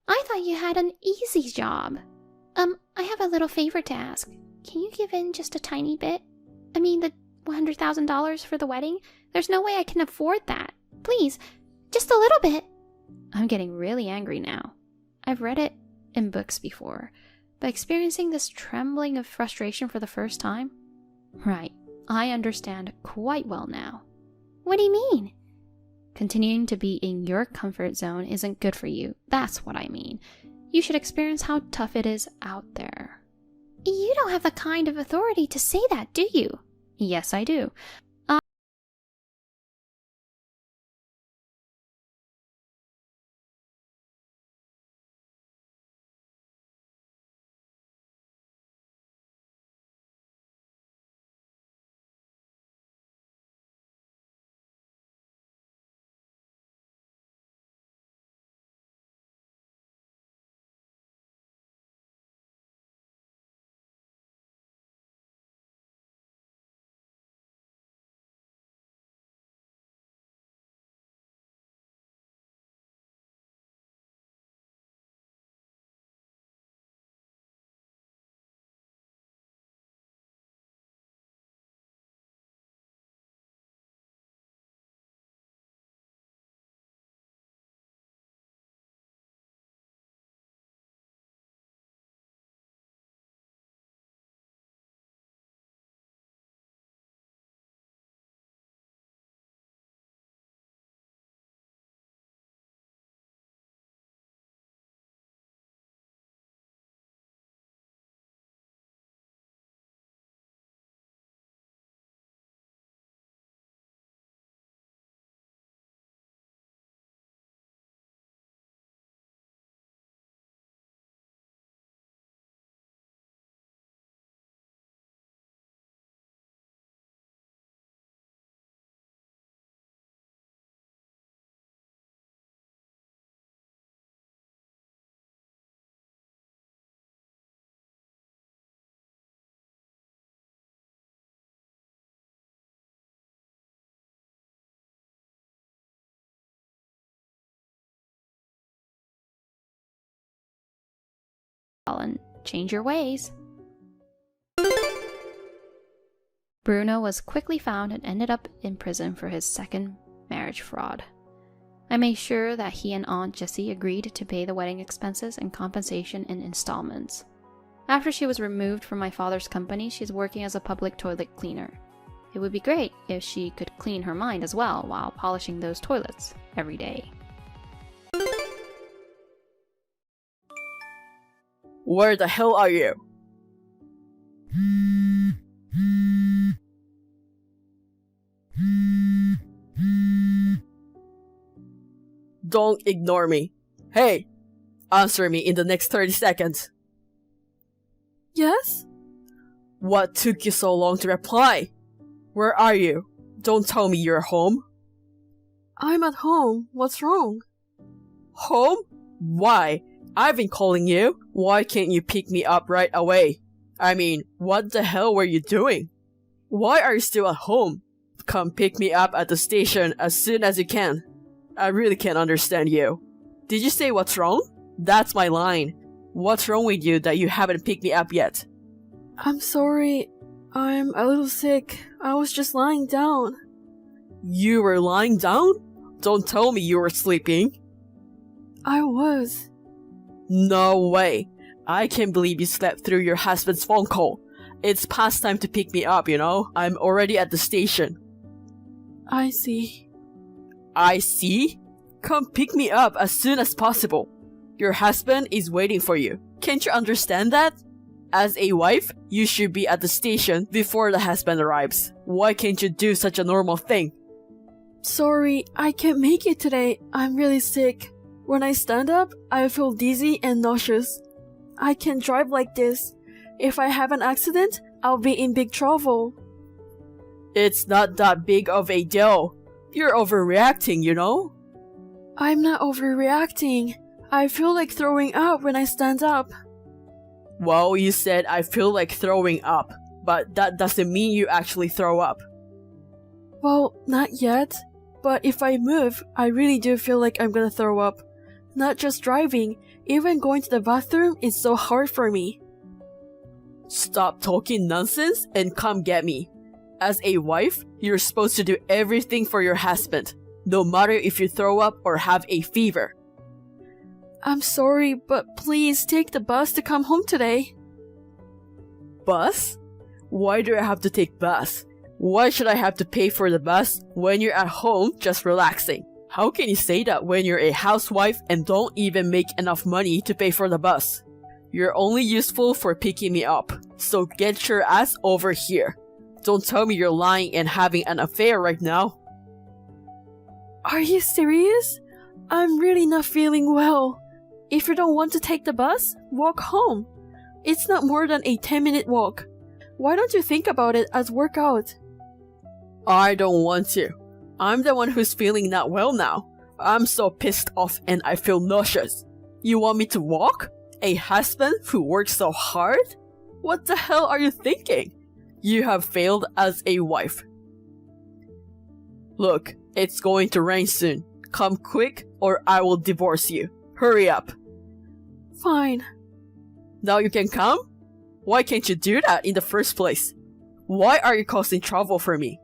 I thought you had an easy job. I have a little favor to ask. Can you give in just a tiny bit? I mean, the $100,000 for the wedding? There's no way I can afford that. Please, Just a little bit. I'm getting really angry now. I've read it in books before, but experiencing this trembling of frustration for the first time? Right, I understand quite well now. What do you mean? Continuing to be in your comfort zone isn't good for you. That's what I mean. You should experience how tough it is out there. You don't have the kind of authority to say that, do you? Yes, I do. And change your ways. Bruno was quickly found and ended up in prison for his second marriage fraud. I made sure that he and Aunt Jessie agreed to pay the wedding expenses and compensation in installments. After she was removed from my father's company, she's working as a public toilet cleaner. It would be great if she could clean her mind as well while polishing those toilets every day. Where the hell are you? Don't ignore me. Hey, answer me in the next 30 seconds. Yes? What took you so long to reply? Where are you? Don't tell me you're home. I'm at home. What's wrong? Home? Why? I've been calling you. Why can't you pick me up right away? I mean, what the hell were you doing? Why are you still at home? Come pick me up at the station as soon as you can. I really can't understand you. Did you say what's wrong? That's my line. What's wrong with you that you haven't picked me up yet? I'm sorry. I'm a little sick. I was just lying down. You were lying down? Don't tell me you were sleeping. I was. No way. I can't believe you slept through your husband's phone call. It's past time to pick me up, you know? I'm already at the station. I see. I see? Come pick me up as soon as possible. Your husband is waiting for you. Can't you understand that? As a wife, you should be at the station before the husband arrives. Why can't you do such a normal thing? Sorry, I can't make it today. I'm really sick. When I stand up, I feel dizzy and nauseous. I can't drive like this. If I have an accident, I'll be in big trouble. It's not that big of a deal. You're overreacting, you know? I'm not overreacting. I feel like throwing up when I stand up. Well, you said I feel like throwing up, but that doesn't mean you actually throw up. Well, not yet. But if I move, I really do feel like I'm gonna throw up. Not just driving, even going to the bathroom is so hard for me. Stop talking nonsense and come get me. As a wife, you're supposed to do everything for your husband, no matter if you throw up or have a fever. I'm sorry, but please take the bus to come home today. Bus? Why do I have to take bus? Why should I have to pay for the bus when you're at home just relaxing? How can you say that when you're a housewife and don't even make enough money to pay for the bus? You're only useful for picking me up, so get your ass over here. Don't tell me you're lying and having an affair right now. Are you serious? I'm really not feeling well. If you don't want to take the bus, walk home. It's not more than a 10-minute walk. Why don't you think about it as workout? I don't want to. I'm the one who's feeling not well now. I'm so pissed off and I feel nauseous. You want me to walk? A husband who works so hard? What the hell are you thinking? You have failed as a wife. Look, it's going to rain soon. Come quick or I will divorce you. Hurry up. Fine. Now you can come? Why can't you do that in the first place? Why are you causing trouble for me?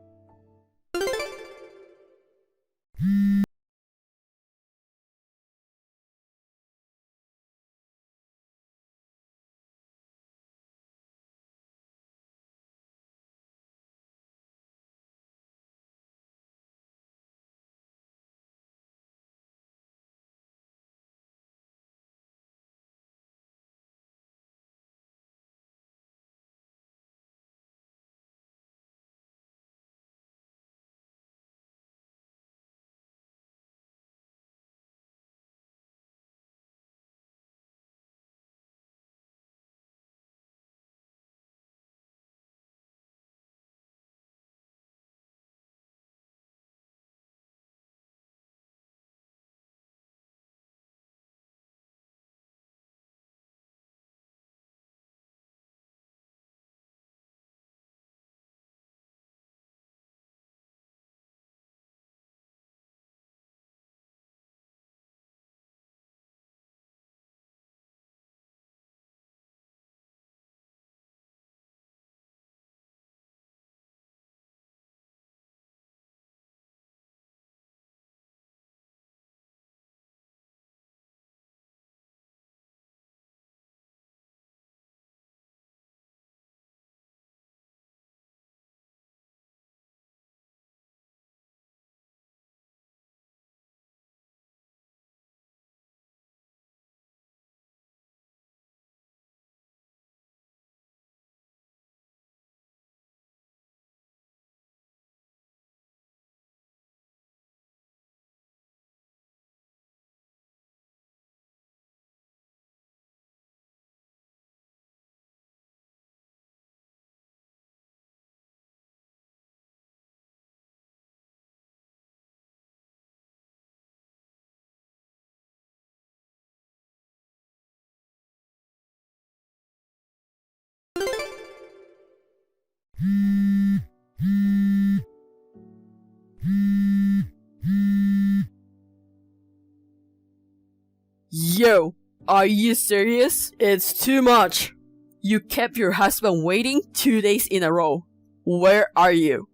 Yo, are you serious? It's too much. You kept your husband waiting 2 days in a row. Where are you?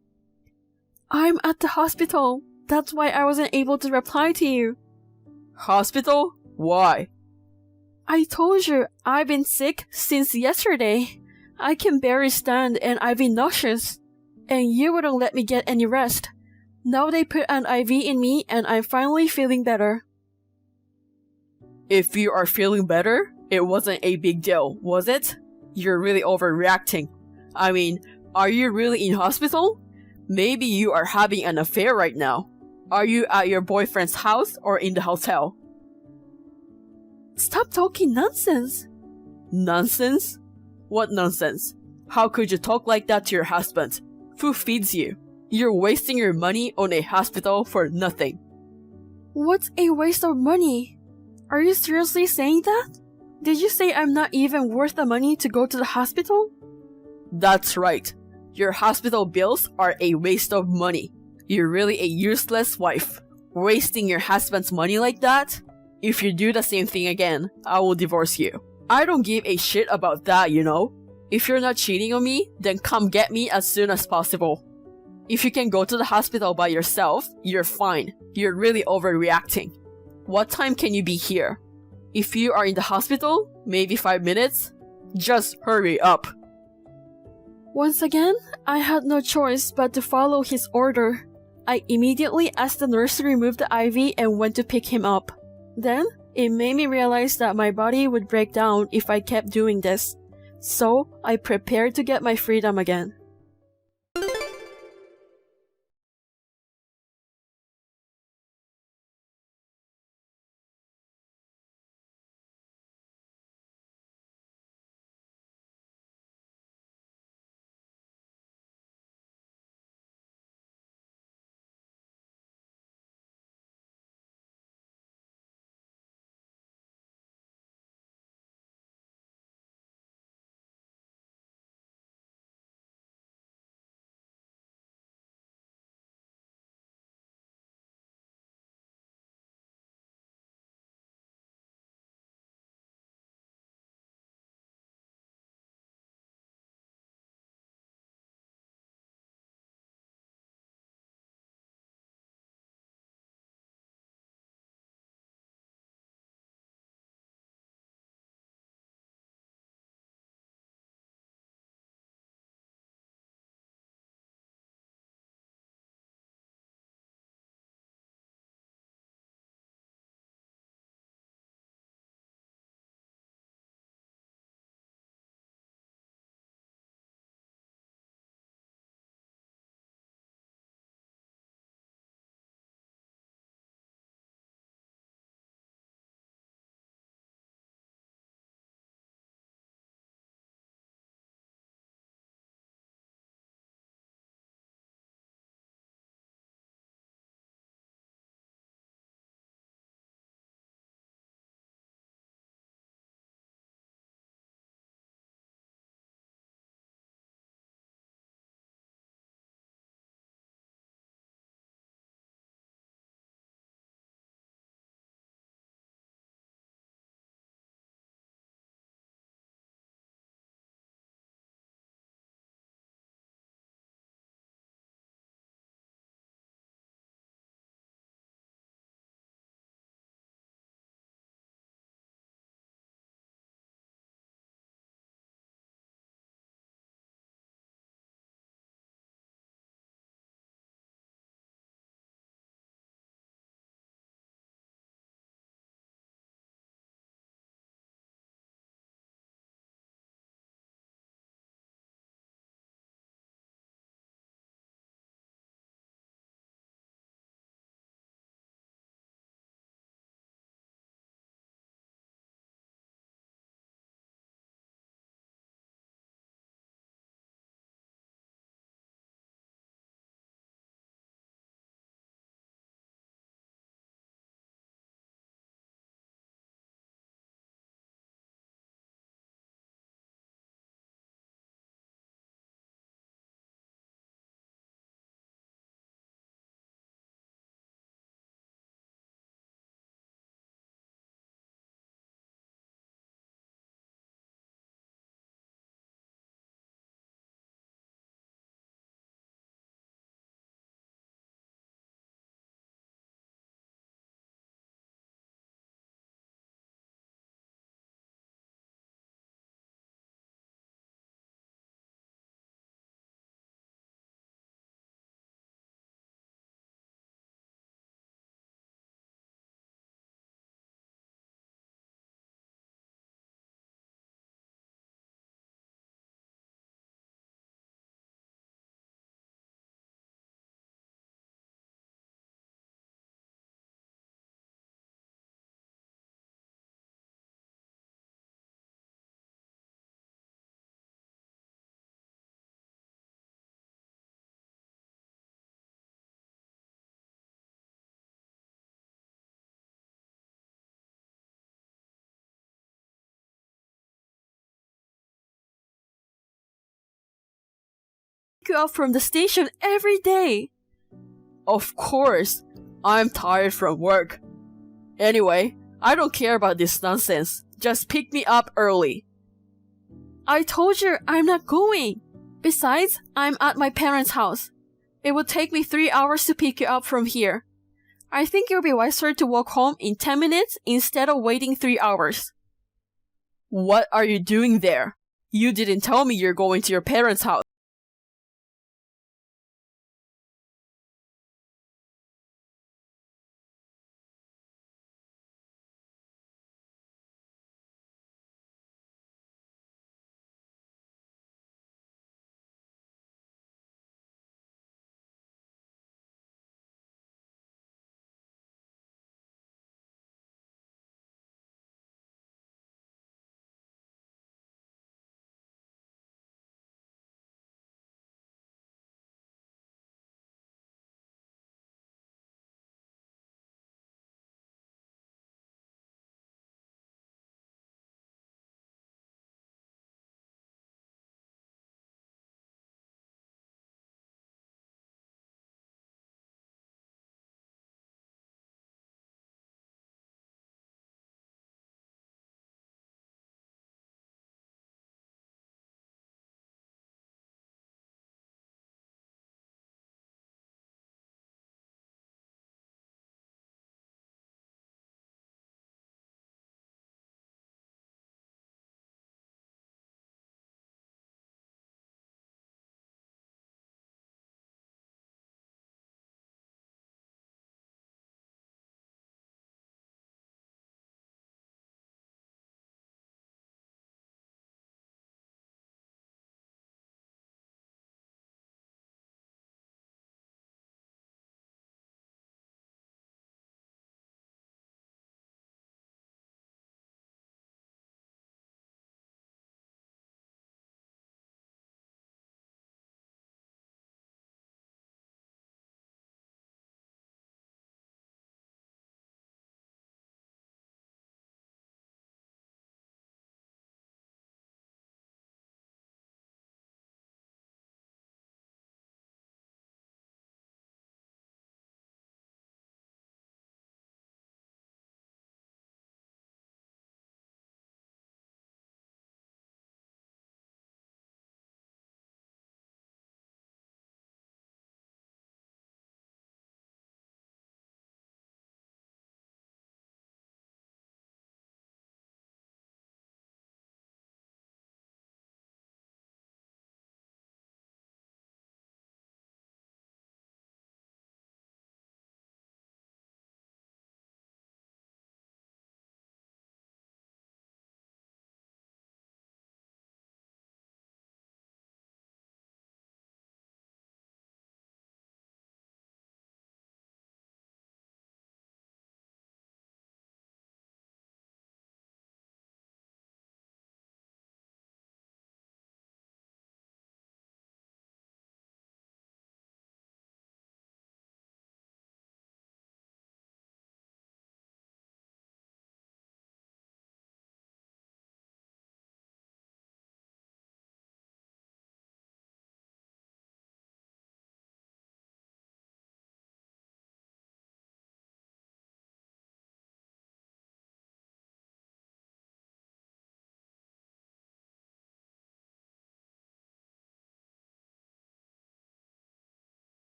I'm at the hospital. That's why I wasn't able to reply to you. Hospital? Why? I told you, I've been sick since yesterday. I can barely stand and I've been nauseous. And you wouldn't let me get any rest. Now they put an IV in me and I'm finally feeling better. If you are feeling better, it wasn't a big deal, was it? You're really overreacting. I mean, are you really in hospital? Maybe you are having an affair right now. Are you at your boyfriend's house or in the hotel? Stop talking nonsense. Nonsense? What nonsense? How could you talk like that to your husband? Who feeds you? You're wasting your money on a hospital for nothing. What's a waste of money? Are you seriously saying that? Did you say I'm not even worth the money to go to the hospital? That's right. Your hospital bills are a waste of money. You're really a useless wife. Wasting your husband's money like that? If you do the same thing again, I will divorce you. I don't give a shit about that, you know? If you're not cheating on me, then come get me as soon as possible. If you can go to the hospital by yourself, you're fine. You're really overreacting. What time can you be here? If you are in the hospital, maybe 5 minutes? Just hurry up. Once again, I had no choice but to follow his order. I immediately asked the nurse to remove the IV and went to pick him up. Then, it made me realize that my body would break down if I kept doing this. So, I prepared to get my freedom again. You up from the station every day. Of course. I'm tired from work. Anyway, I don't care about this nonsense. Just pick me up early. I told you I'm not going. Besides, I'm at my parents' house. It would take me 3 hours to pick you up from here. I think it would be wiser to walk home in 10 minutes instead of waiting 3 hours. What are you doing there? You didn't tell me you're going to your parents' house.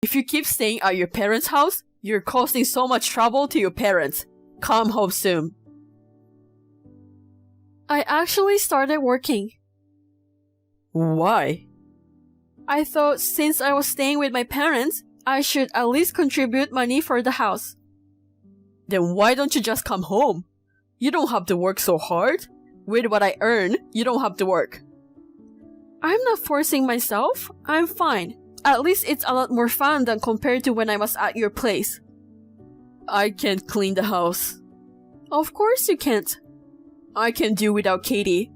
If you keep staying at your parents' house, you're causing so much trouble to your parents. Come home soon. I actually started working. Why? I thought since I was staying with my parents, I should at least contribute money for the house. Then why don't you just come home? You don't have to work so hard. With what I earn, you don't have to work. I'm not forcing myself. I'm fine. At least it's a lot more fun than compared to when I was at your place. I can't clean the house. Of course you can't. I can do without Katie.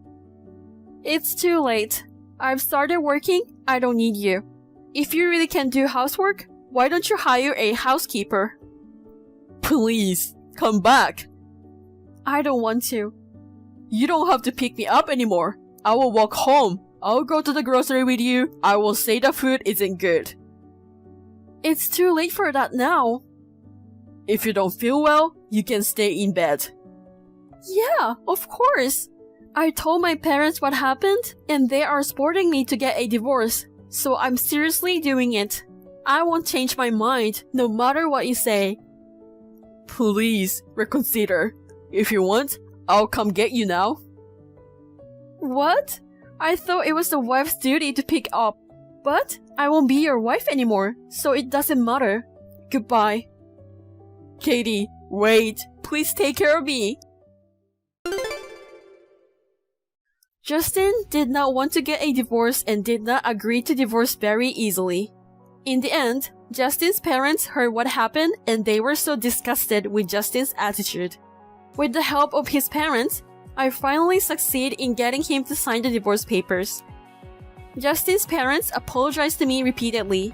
It's too late. I've started working. I don't need you. If you really can do housework, why don't you hire a housekeeper? Please, come back. I don't want to. You don't have to pick me up anymore. I will walk home. I'll go to the grocery with you. I will say the food isn't good. It's too late for that now. If you don't feel well, you can stay in bed. Yeah, of course. I told my parents what happened, and they are supporting me to get a divorce, so I'm seriously doing it. I won't change my mind, no matter what you say. Please, reconsider. If you want, I'll come get you now. What? I thought it was the wife's duty to pick up. But I won't be your wife anymore, so it doesn't matter. Goodbye. Katie, wait. Please take care of me. Justin did not want to get a divorce and did not agree to divorce very easily. In the end, Justin's parents heard what happened and they were so disgusted with Justin's attitude. With the help of his parents, I finally succeed in getting him to sign the divorce papers. Justin's parents apologized to me repeatedly.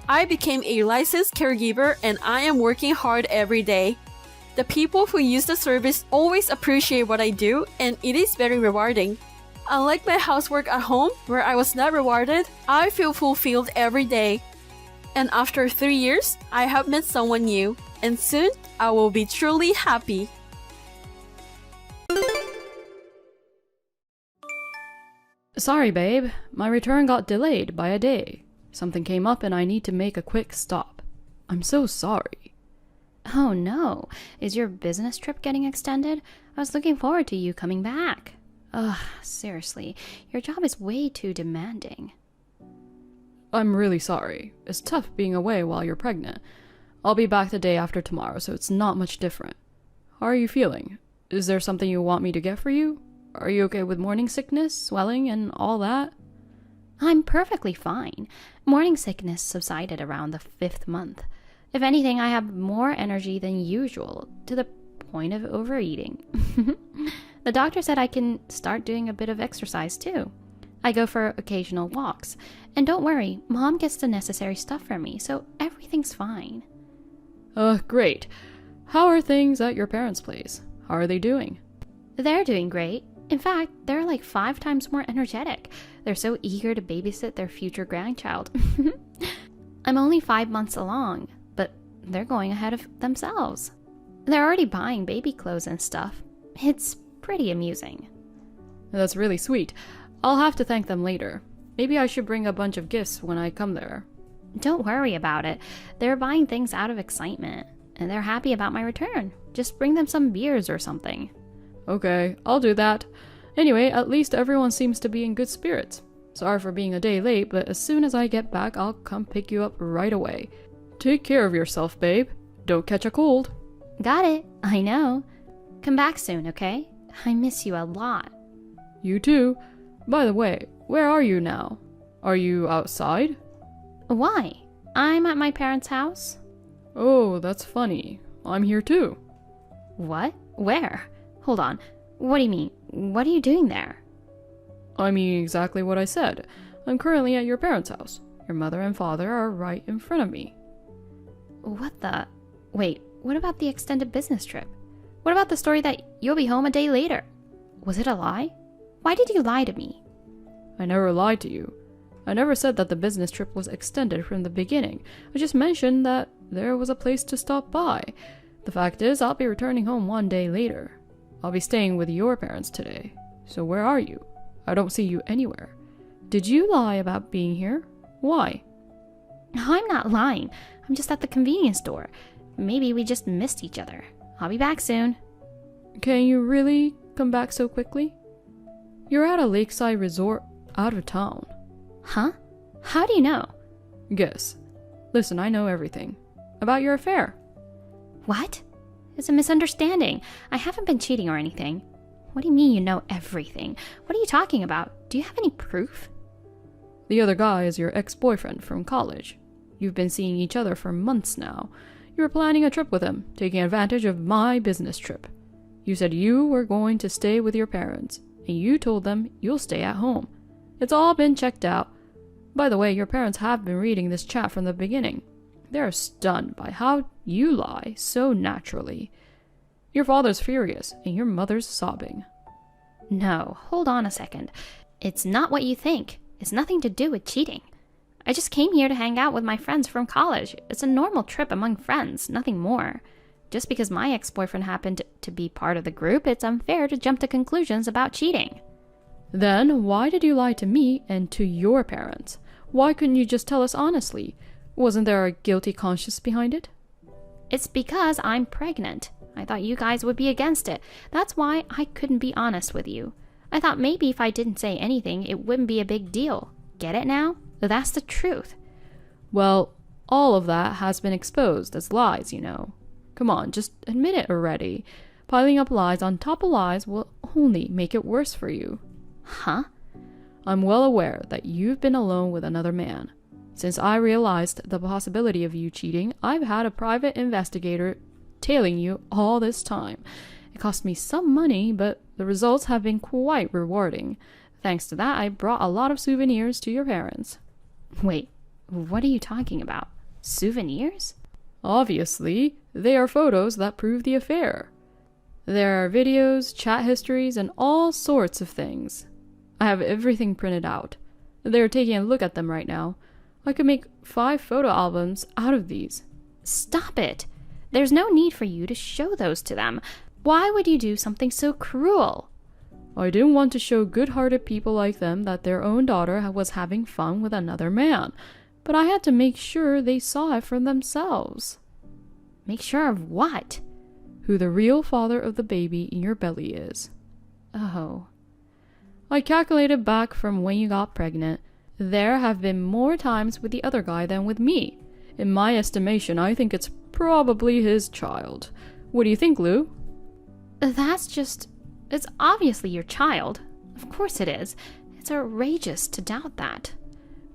I became a licensed caregiver and I am working hard every day. The people who use the service always appreciate what I do and it is very rewarding. Unlike my housework at home, where I was not rewarded, I feel fulfilled every day. And after 3 years, I have met someone new, and soon I will be truly happy. Sorry, babe. My return got delayed by a day. Something came up and I need to make a quick stop. I'm so sorry. Oh no, is your business trip getting extended? I was looking forward to you coming back. Ugh, seriously, your job is way too demanding. I'm really sorry. It's tough being away while you're pregnant. I'll be back the day after tomorrow, so it's not much different. How are you feeling? Is there something you want me to get for you? Are you okay with morning sickness, swelling, and all that? I'm perfectly fine. Morning sickness subsided around the 5th month. If anything, I have more energy than usual, to the point of overeating. The doctor said I can start doing a bit of exercise too. I go for occasional walks. And don't worry, Mom gets the necessary stuff for me, so everything's fine. Great. How are things at your parents' place? How are they doing? They're doing great. In fact, they're like 5 times more energetic. They're so eager to babysit their future grandchild. I'm only 5 months along, but they're going ahead of themselves. They're already buying baby clothes and stuff. It's pretty amusing. That's really sweet. I'll have to thank them later. Maybe I should bring a bunch of gifts when I come there. Don't worry about it. They're buying things out of excitement, and they're happy about my return. Just bring them some beers or something. Okay, I'll do that. Anyway, at least everyone seems to be in good spirits. Sorry for being a day late, but as soon as I get back, I'll come pick you up right away. Take care of yourself, babe. Don't catch a cold. Got it. I know. Come back soon, okay? I miss you a lot. You too. By the way, where are you now? Are you outside? Why? I'm at my parents' house. Oh, that's funny. I'm here too. What? Where? Hold on. What do you mean? What are you doing there? I mean exactly what I said. I'm currently at your parents' house. Your mother and father are right in front of me. What the? Wait, what about the extended business trip? What about the story that you'll be home a day later? Was it a lie? Why did you lie to me? I never lied to you. I never said that the business trip was extended from the beginning. I just mentioned that there was a place to stop by. The fact is, I'll be returning home one day later. I'll be staying with your parents today. So where are you? I don't see you anywhere. Did you lie about being here? Why? I'm not lying. I'm just at the convenience store. Maybe we just missed each other. I'll be back soon. Can you really come back so quickly? You're at a lakeside resort out of town. Huh? How do you know? Guess. Listen, I know everything. About your affair. What? It's a misunderstanding. I haven't been cheating or anything. What do you mean you know everything? What are you talking about? Do you have any proof? The other guy is your ex-boyfriend from college. You've been seeing each other for months now. You were planning a trip with him, taking advantage of my business trip. You said you were going to stay with your parents, and you told them you'll stay at home. It's all been checked out. By the way, your parents have been reading this chat from the beginning. They're stunned by how you lie so naturally. Your father's furious, and your mother's sobbing. No, hold on a second. It's not what you think. It's nothing to do with cheating. I just came here to hang out with my friends from college. It's a normal trip among friends, nothing more. Just because my ex-boyfriend happened to be part of the group, it's unfair to jump to conclusions about cheating. Then why did you lie to me and to your parents? Why couldn't you just tell us honestly? Wasn't there a guilty conscience behind it? It's because I'm pregnant. I thought you guys would be against it. That's why I couldn't be honest with you. I thought maybe if I didn't say anything, it wouldn't be a big deal. Get it now? That's the truth. Well, all of that has been exposed as lies, you know. Come on, just admit it already. Piling up lies on top of lies will only make it worse for you. Huh? I'm well aware that you've been alone with another man. Since I realized the possibility of you cheating, I've had a private investigator tailing you all this time. It cost me some money, but the results have been quite rewarding. Thanks to that, I brought a lot of souvenirs to your parents. Wait, what are you talking about? Souvenirs? Obviously, they are photos that prove the affair. There are videos, chat histories, and all sorts of things. I have everything printed out. They're taking a look at them right now. I could make 5 photo albums out of these. Stop it! There's no need for you to show those to them. Why would you do something so cruel? I didn't want to show good-hearted people like them that their own daughter was having fun with another man, but I had to make sure they saw it for themselves. Make sure of what? Who the real father of the baby in your belly is. Oh. I calculated back from when you got pregnant. There have been more times with the other guy than with me. In my estimation, I think it's probably his child. What do you think, Lou? It's obviously your child. Of course it is. It's outrageous to doubt that.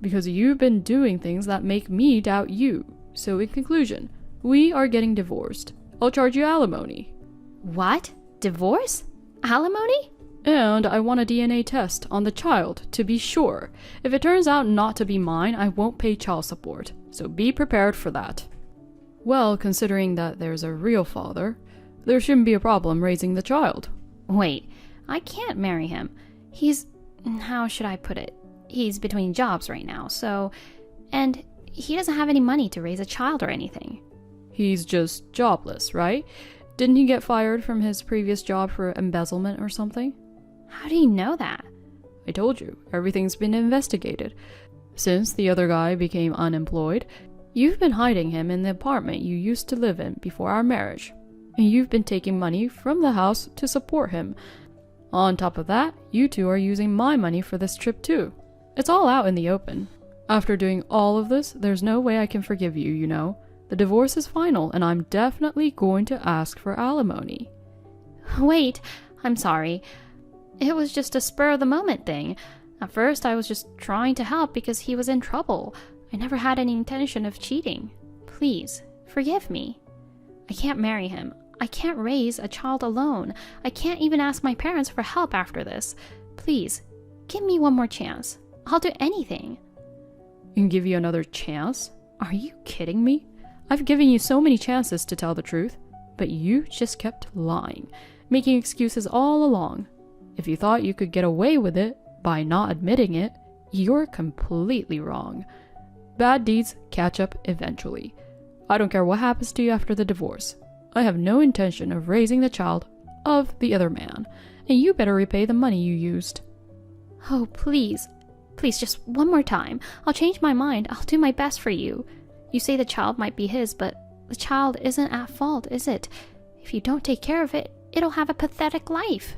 Because you've been doing things that make me doubt you. So in conclusion, we are getting divorced. I'll charge you alimony. What? Divorce? Alimony? And I want a DNA test on the child to be sure. If it turns out not to be mine, I won't pay child support. So be prepared for that. Well, considering that there's a real father, there shouldn't be a problem raising the child. Wait, I can't marry him. How should I put it? He's between jobs right now, and he doesn't have any money to raise a child or anything. He's just jobless, right? Didn't he get fired from his previous job for embezzlement or something? How do you know that? I told you, everything's been investigated. Since the other guy became unemployed, you've been hiding him in the apartment you used to live in before our marriage. And you've been taking money from the house to support him. On top of that, you two are using my money for this trip too. It's all out in the open. After doing all of this, there's no way I can forgive you, you know. The divorce is final, and I'm definitely going to ask for alimony. Wait, I'm sorry. It was just a spur-of-the-moment thing. At first, I was just trying to help because he was in trouble. I never had any intention of cheating. Please, forgive me. I can't marry him. I can't raise a child alone. I can't even ask my parents for help after this. Please, give me one more chance. I'll do anything. And give you another chance? Are you kidding me? I've given you so many chances to tell the truth, but you just kept lying, making excuses all along. If you thought you could get away with it by not admitting it, you're completely wrong. Bad deeds catch up eventually. I don't care what happens to you after the divorce. I have no intention of raising the child of the other man, and you better repay the money you used. Oh, please. Please, just one more time. I'll change my mind. I'll do my best for you. You say the child might be his, but the child isn't at fault, is it? If you don't take care of it, it'll have a pathetic life.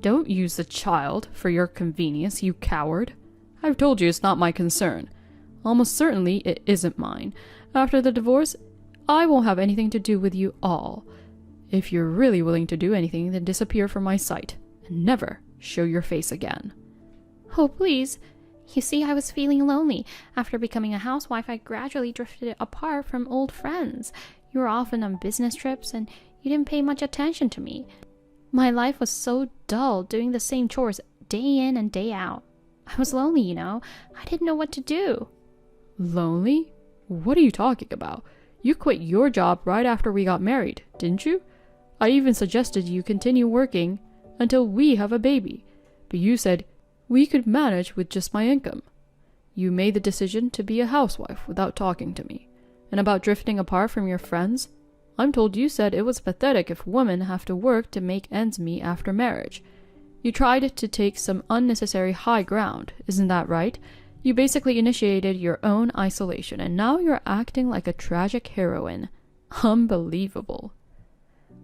Don't use the child for your convenience, you coward. I've told you it's not my concern. Almost certainly it isn't mine. After the divorce, I won't have anything to do with you all. If you're really willing to do anything, then disappear from my sight and never show your face again. Oh, please. You see, I was feeling lonely. After becoming a housewife, I gradually drifted apart from old friends. You were often on business trips and you didn't pay much attention to me. My life was so dull, doing the same chores day in and day out. I was lonely, you know. I didn't know what to do. Lonely? What are you talking about? You quit your job right after we got married, didn't you? I even suggested you continue working until we have a baby, but you said we could manage with just my income. You made the decision to be a housewife without talking to me. And about drifting apart from your friends, I'm told you said it was pathetic if women have to work to make ends meet after marriage. You tried to take some unnecessary high ground, isn't that right? You basically initiated your own isolation, and now you're acting like a tragic heroine. Unbelievable.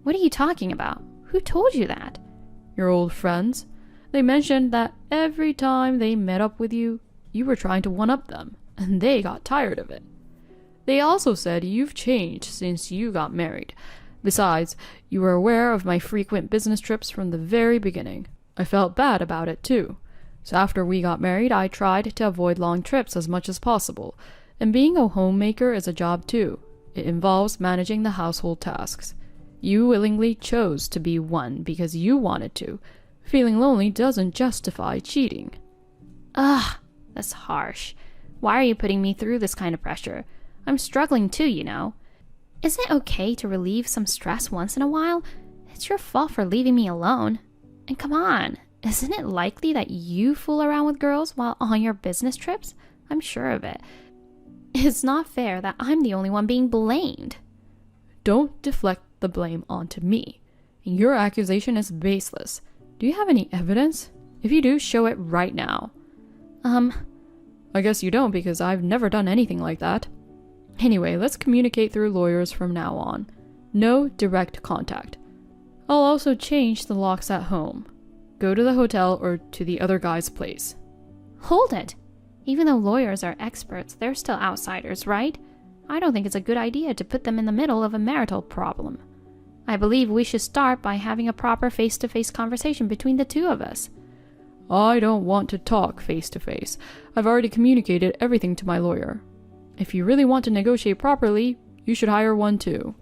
What are you talking about? Who told you that? Your old friends. They mentioned that every time they met up with you, you were trying to one-up them, and they got tired of it. They also said you've changed since you got married. Besides, you were aware of my frequent business trips from the very beginning. I felt bad about it too. So after we got married, I tried to avoid long trips as much as possible. And being a homemaker is a job too. It involves managing the household tasks. You willingly chose to be one because you wanted to. Feeling lonely doesn't justify cheating. Ugh, that's harsh. Why are you putting me through this kind of pressure? I'm struggling too, you know. Isn't it okay to relieve some stress once in a while? It's your fault for leaving me alone. And come on, isn't it likely that you fool around with girls while on your business trips? I'm sure of it. It's not fair that I'm the only one being blamed. Don't deflect the blame onto me. Your accusation is baseless. Do you have any evidence? If you do, show it right now. I guess you don't because I've never done anything like that. Anyway, let's communicate through lawyers from now on. No direct contact. I'll also change the locks at home. Go to the hotel or to the other guy's place. Hold it! Even though lawyers are experts, they're still outsiders, right? I don't think it's a good idea to put them in the middle of a marital problem. I believe we should start by having a proper face-to-face conversation between the two of us. I don't want to talk face-to-face. I've already communicated everything to my lawyer. If you really want to negotiate properly, you should hire one too.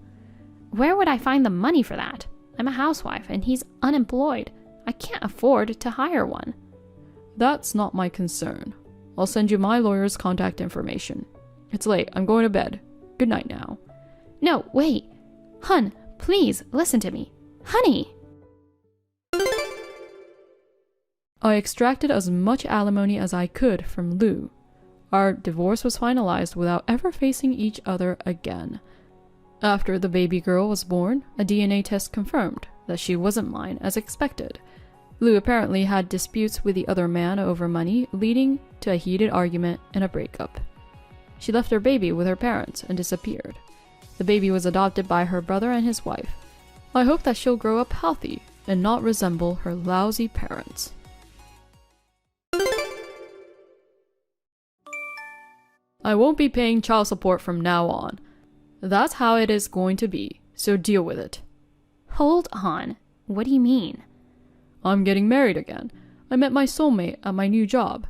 Where would I find the money for that? I'm a housewife and he's unemployed. I can't afford to hire one. That's not my concern. I'll send you my lawyer's contact information. It's late. I'm going to bed. Good night now. No, wait. Hun, please listen to me. Honey! I extracted as much alimony as I could from Lou. Our divorce was finalized without ever facing each other again. After the baby girl was born, a DNA test confirmed that she wasn't mine as expected. Lou apparently had disputes with the other man over money, leading to a heated argument and a breakup. She left her baby with her parents and disappeared. The baby was adopted by her brother and his wife. I hope that she'll grow up healthy and not resemble her lousy parents. I won't be paying child support from now on. That's how it is going to be, so deal with it. Hold on. What do you mean? I'm getting married again. I met my soulmate at my new job.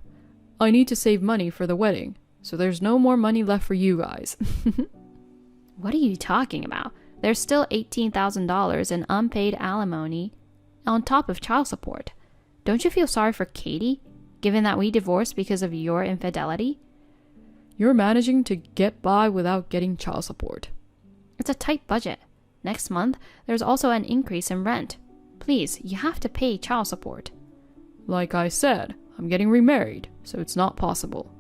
I need to save money for the wedding, so there's no more money left for you guys. What are you talking about? There's still $18,000 in unpaid alimony on top of child support. Don't you feel sorry for Katie, given that we divorced because of your infidelity? You're managing to get by without getting child support. It's a tight budget. Next month, there's also an increase in rent. Please, you have to pay child support. Like I said, I'm getting remarried, so it's not possible.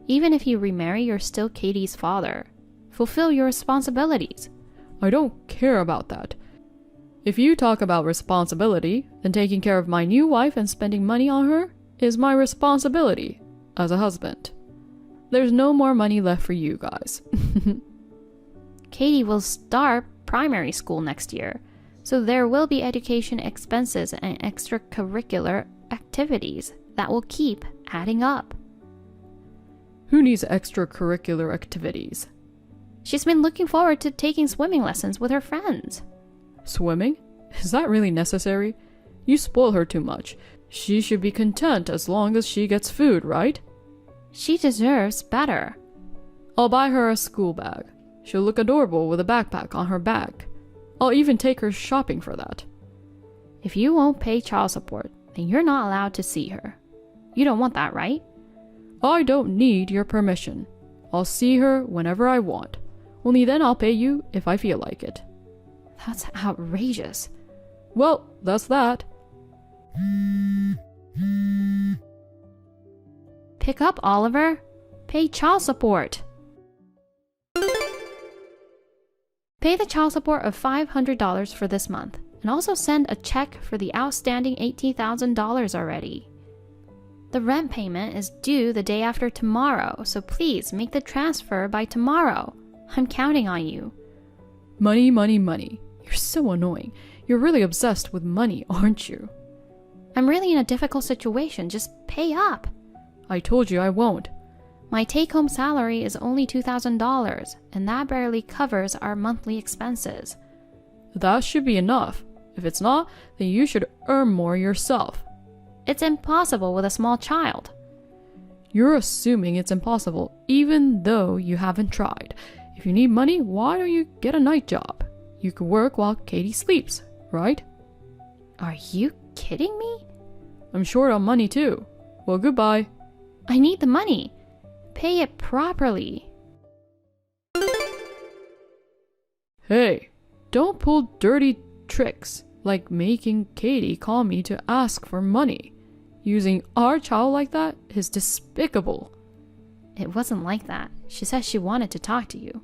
Even if you remarry, you're still Katie's father. Fulfill your responsibilities. I don't care about that. If you talk about responsibility, then taking care of my new wife and spending money on her is my responsibility as a husband. There's no more money left for you guys. Katie will start primary school next year, so there will be education expenses and extracurricular activities that will keep adding up. Who needs extracurricular activities? She's been looking forward to taking swimming lessons with her friends. Swimming? Is that really necessary? You spoil her too much. She should be content as long as she gets food, right? She deserves better. I'll buy her a school bag. She'll look adorable with a backpack on her back. I'll even take her shopping for that. If you won't pay child support, then you're not allowed to see her. You don't want that, right? I don't need your permission. I'll see her whenever I want. Only then I'll pay you if I feel like it. That's outrageous. Well, that's that. Pick up, Oliver. Pay child support. Pay the child support of $500 for this month, and also send a check for the outstanding $18,000 already. The rent payment is due the day after tomorrow, so please make the transfer by tomorrow. I'm counting on you. Money, money, money. You're so annoying. You're really obsessed with money, aren't you? I'm really in a difficult situation. Just pay up. I told you I won't. My take-home salary is only $2,000, and that barely covers our monthly expenses. That should be enough. If it's not, then you should earn more yourself. It's impossible with a small child. You're assuming it's impossible, even though you haven't tried. If you need money, why don't you get a night job? You could work while Katie sleeps, right? Are you kidding me? I'm short on money too. Well, goodbye. I need the money. Pay it properly. Hey, don't pull dirty tricks like making Katie call me to ask for money. Using our child like that is despicable. It wasn't like that. She said she wanted to talk to you.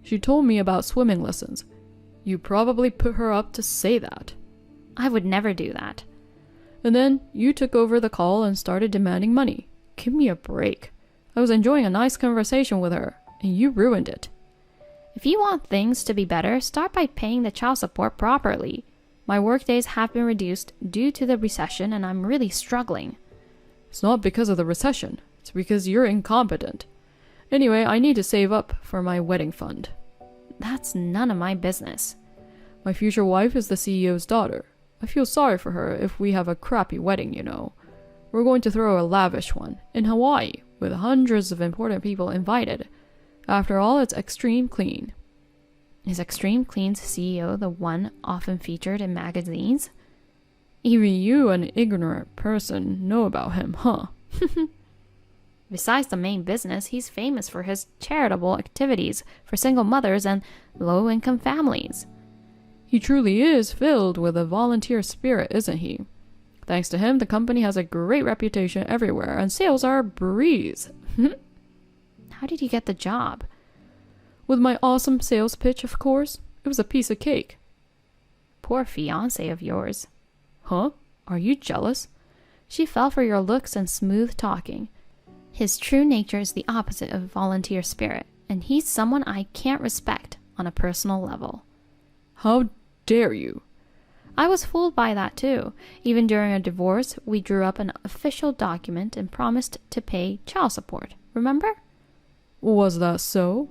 She told me about swimming lessons. You probably put her up to say that. I would never do that. And then you took over the call and started demanding money. Give me a break. I was enjoying a nice conversation with her, and you ruined it. If you want things to be better, start by paying the child support properly. My work days have been reduced due to the recession, and I'm really struggling. It's not because of the recession. It's because you're incompetent. Anyway, I need to save up for my wedding fund. That's none of my business. My future wife is the CEO's daughter. I feel sorry for her if we have a crappy wedding, you know. We're going to throw a lavish one in Hawaii with hundreds of important people invited. After all, it's Extreme Clean. Is Extreme Clean's CEO the one often featured in magazines? Even you, an ignorant person, know about him, huh? Besides the main business, he's famous for his charitable activities for single mothers and low-income families. He truly is filled with a volunteer spirit, isn't he? Thanks to him, the company has a great reputation everywhere, and sales are a breeze. How did you get the job? With my awesome sales pitch, of course. It was a piece of cake. Poor fiancé of yours. Huh? Are you jealous? She fell for your looks and smooth talking. His true nature is the opposite of volunteer spirit, and he's someone I can't respect on a personal level. How dare you? I was fooled by that too. Even during a divorce, we drew up an official document and promised to pay child support. Remember? Was that so?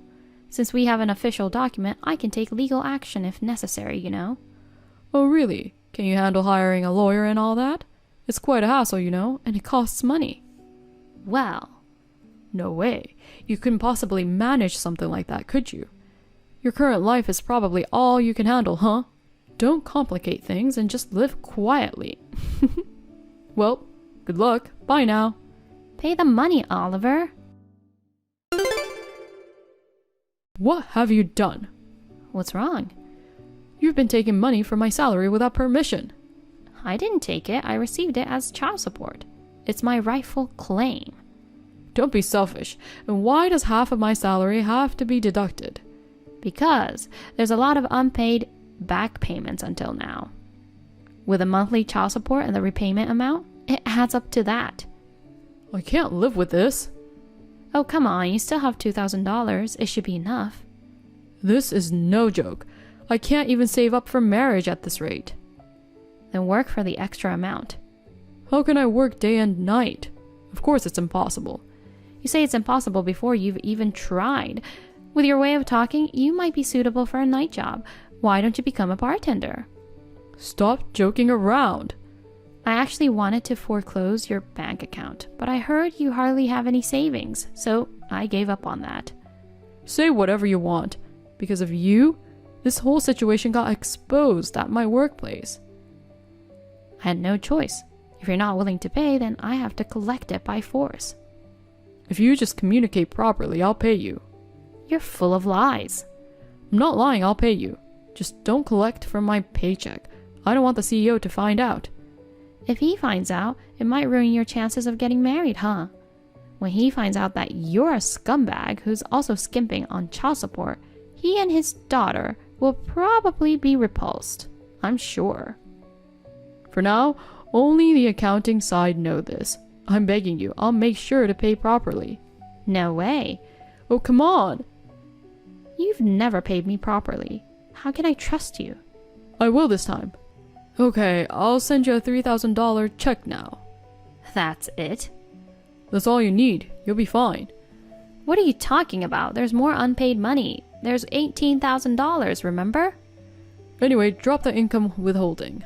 Since we have an official document, I can take legal action if necessary, you know. Oh, really? Can you handle hiring a lawyer and all that? It's quite a hassle, you know, and it costs money. Well. No way. You couldn't possibly manage something like that, could you? Your current life is probably all you can handle, huh? Don't complicate things and just live quietly. Well, good luck. Bye now. Pay the money, Oliver. What have you done? What's wrong? You've been taking money from my salary without permission. I didn't take it. I received it as child support. It's my rightful claim. Don't be selfish. And why does half of my salary have to be deducted? Because there's a lot of unpaid back payments until now. With the monthly child support and the repayment amount, it adds up to that. I can't live with this. Oh, come on, you still have $2,000. It should be enough. This is no joke. I can't even save up for marriage at this rate. Then work for the extra amount. How can I work day and night? Of course it's impossible. You say it's impossible before you've even tried. With your way of talking, you might be suitable for a night job, Why don't you become a bartender? Stop joking around. I actually wanted to foreclose your bank account, but I heard you hardly have any savings, so I gave up on that. Say whatever you want. Because of you, this whole situation got exposed at my workplace. I had no choice. If you're not willing to pay, then I have to collect it by force. If you just communicate properly, I'll pay you. You're full of lies. I'm not lying, I'll pay you. Just don't collect from my paycheck. I don't want the CEO to find out. If he finds out, it might ruin your chances of getting married, huh? When he finds out that you're a scumbag who's also skimping on child support, he and his daughter will probably be repulsed. I'm sure. For now, only the accounting side know this. I'm begging you, I'll make sure to pay properly. No way. Oh, come on. You've never paid me properly. How can I trust you? I will this time. Okay, I'll send you a $3,000 check now. That's it? That's all you need. You'll be fine. What are you talking about? There's more unpaid money. There's $18,000, remember? Anyway, drop the income withholding.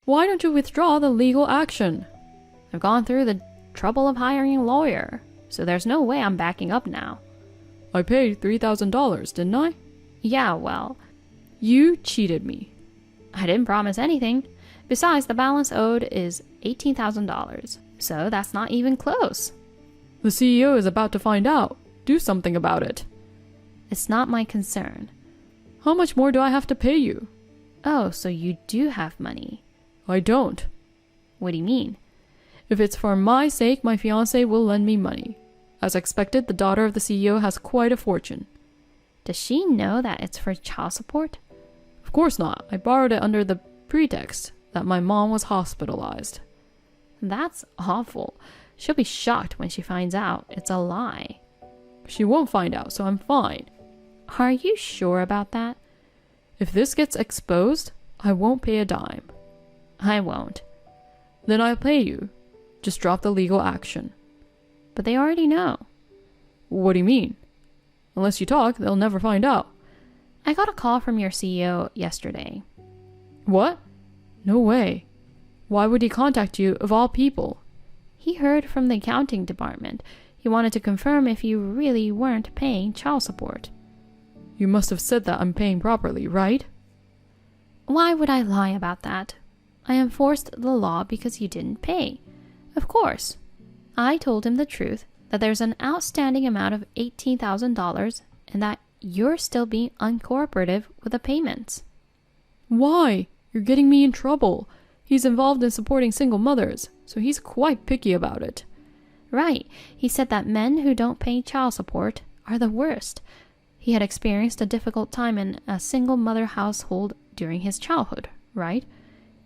Why don't you withdraw the legal action? I've gone through the trouble of hiring a lawyer, so there's no way I'm backing up now. I paid $3,000, didn't I? Yeah, well, you cheated me. I didn't promise anything. Besides, the balance owed is $18,000, so that's not even close. The CEO is about to find out. Do something about it. It's not my concern. How much more do I have to pay you? Oh, so you do have money. I don't. What do you mean? If it's for my sake, my fiancé will lend me money. As expected, the daughter of the CEO has quite a fortune. Does she know that it's for child support? Of course not. I borrowed it under the pretext that my mom was hospitalized. That's awful. She'll be shocked when she finds out it's a lie. She won't find out, so I'm fine. Are you sure about that? If this gets exposed, I won't pay a dime. I won't. Then I'll pay you. Just drop the legal action. But they already know. What do you mean? Unless you talk, they'll never find out. I got a call from your CEO yesterday. What? No way. Why would he contact you, of all people? He heard from the accounting department. He wanted to confirm if you really weren't paying child support. You must have said that I'm paying properly, right? Why would I lie about that? I enforced the law because you didn't pay. Of course. I told him the truth, that there's an outstanding amount of $18,000 and that you're still being uncooperative with the payments. Why? You're getting me in trouble. He's involved in supporting single mothers, so he's quite picky about it. Right. He said that men who don't pay child support are the worst. He had experienced a difficult time in a single mother household during his childhood, right?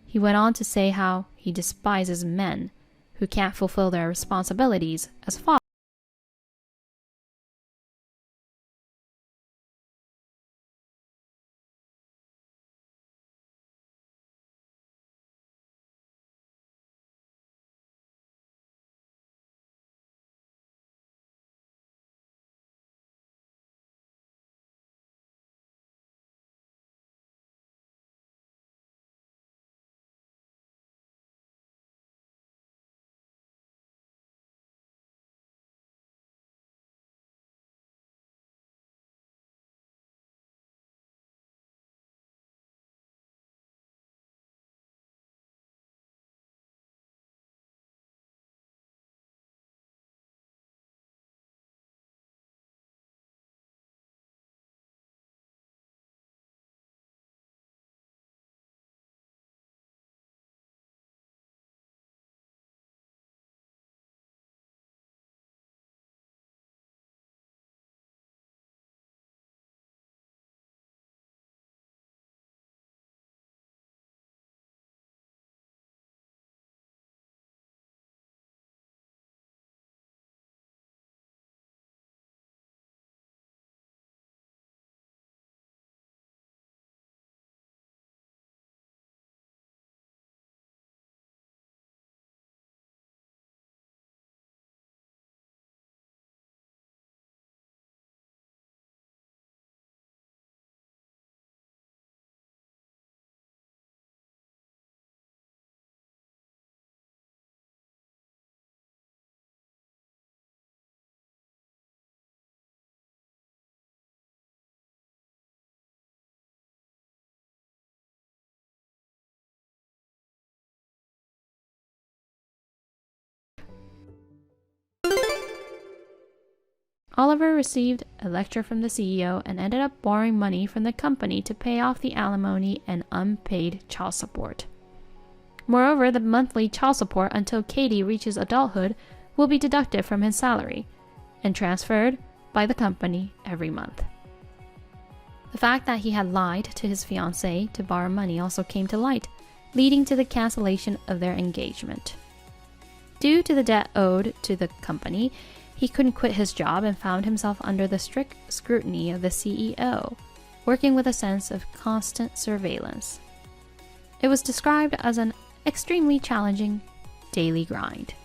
He went on to say how he despises men who can't fulfill their responsibilities as fathers. Oliver received a lecture from the CEO and ended up borrowing money from the company to pay off the alimony and unpaid child support. Moreover, the monthly child support until Katie reaches adulthood will be deducted from his salary and transferred by the company every month. The fact that he had lied to his fiancée to borrow money also came to light, leading to the cancellation of their engagement. Due to the debt owed to the company, he couldn't quit his job and found himself under the strict scrutiny of the CEO, working with a sense of constant surveillance. It was described as an extremely challenging daily grind.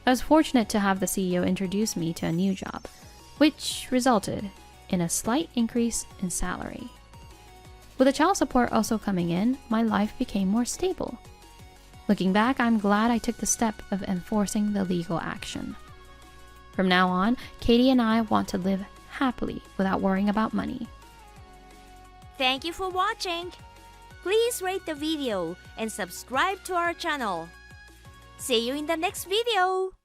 I was fortunate to have the CEO introduce me to a new job, which resulted in a slight increase in salary. With the child support also coming in, my life became more stable. Looking back, I'm glad I took the step of enforcing the legal action. From now on, Katie and I want to live happily without worrying about money. Thank you for watching. Please rate the video and subscribe to our channel. See you in the next video.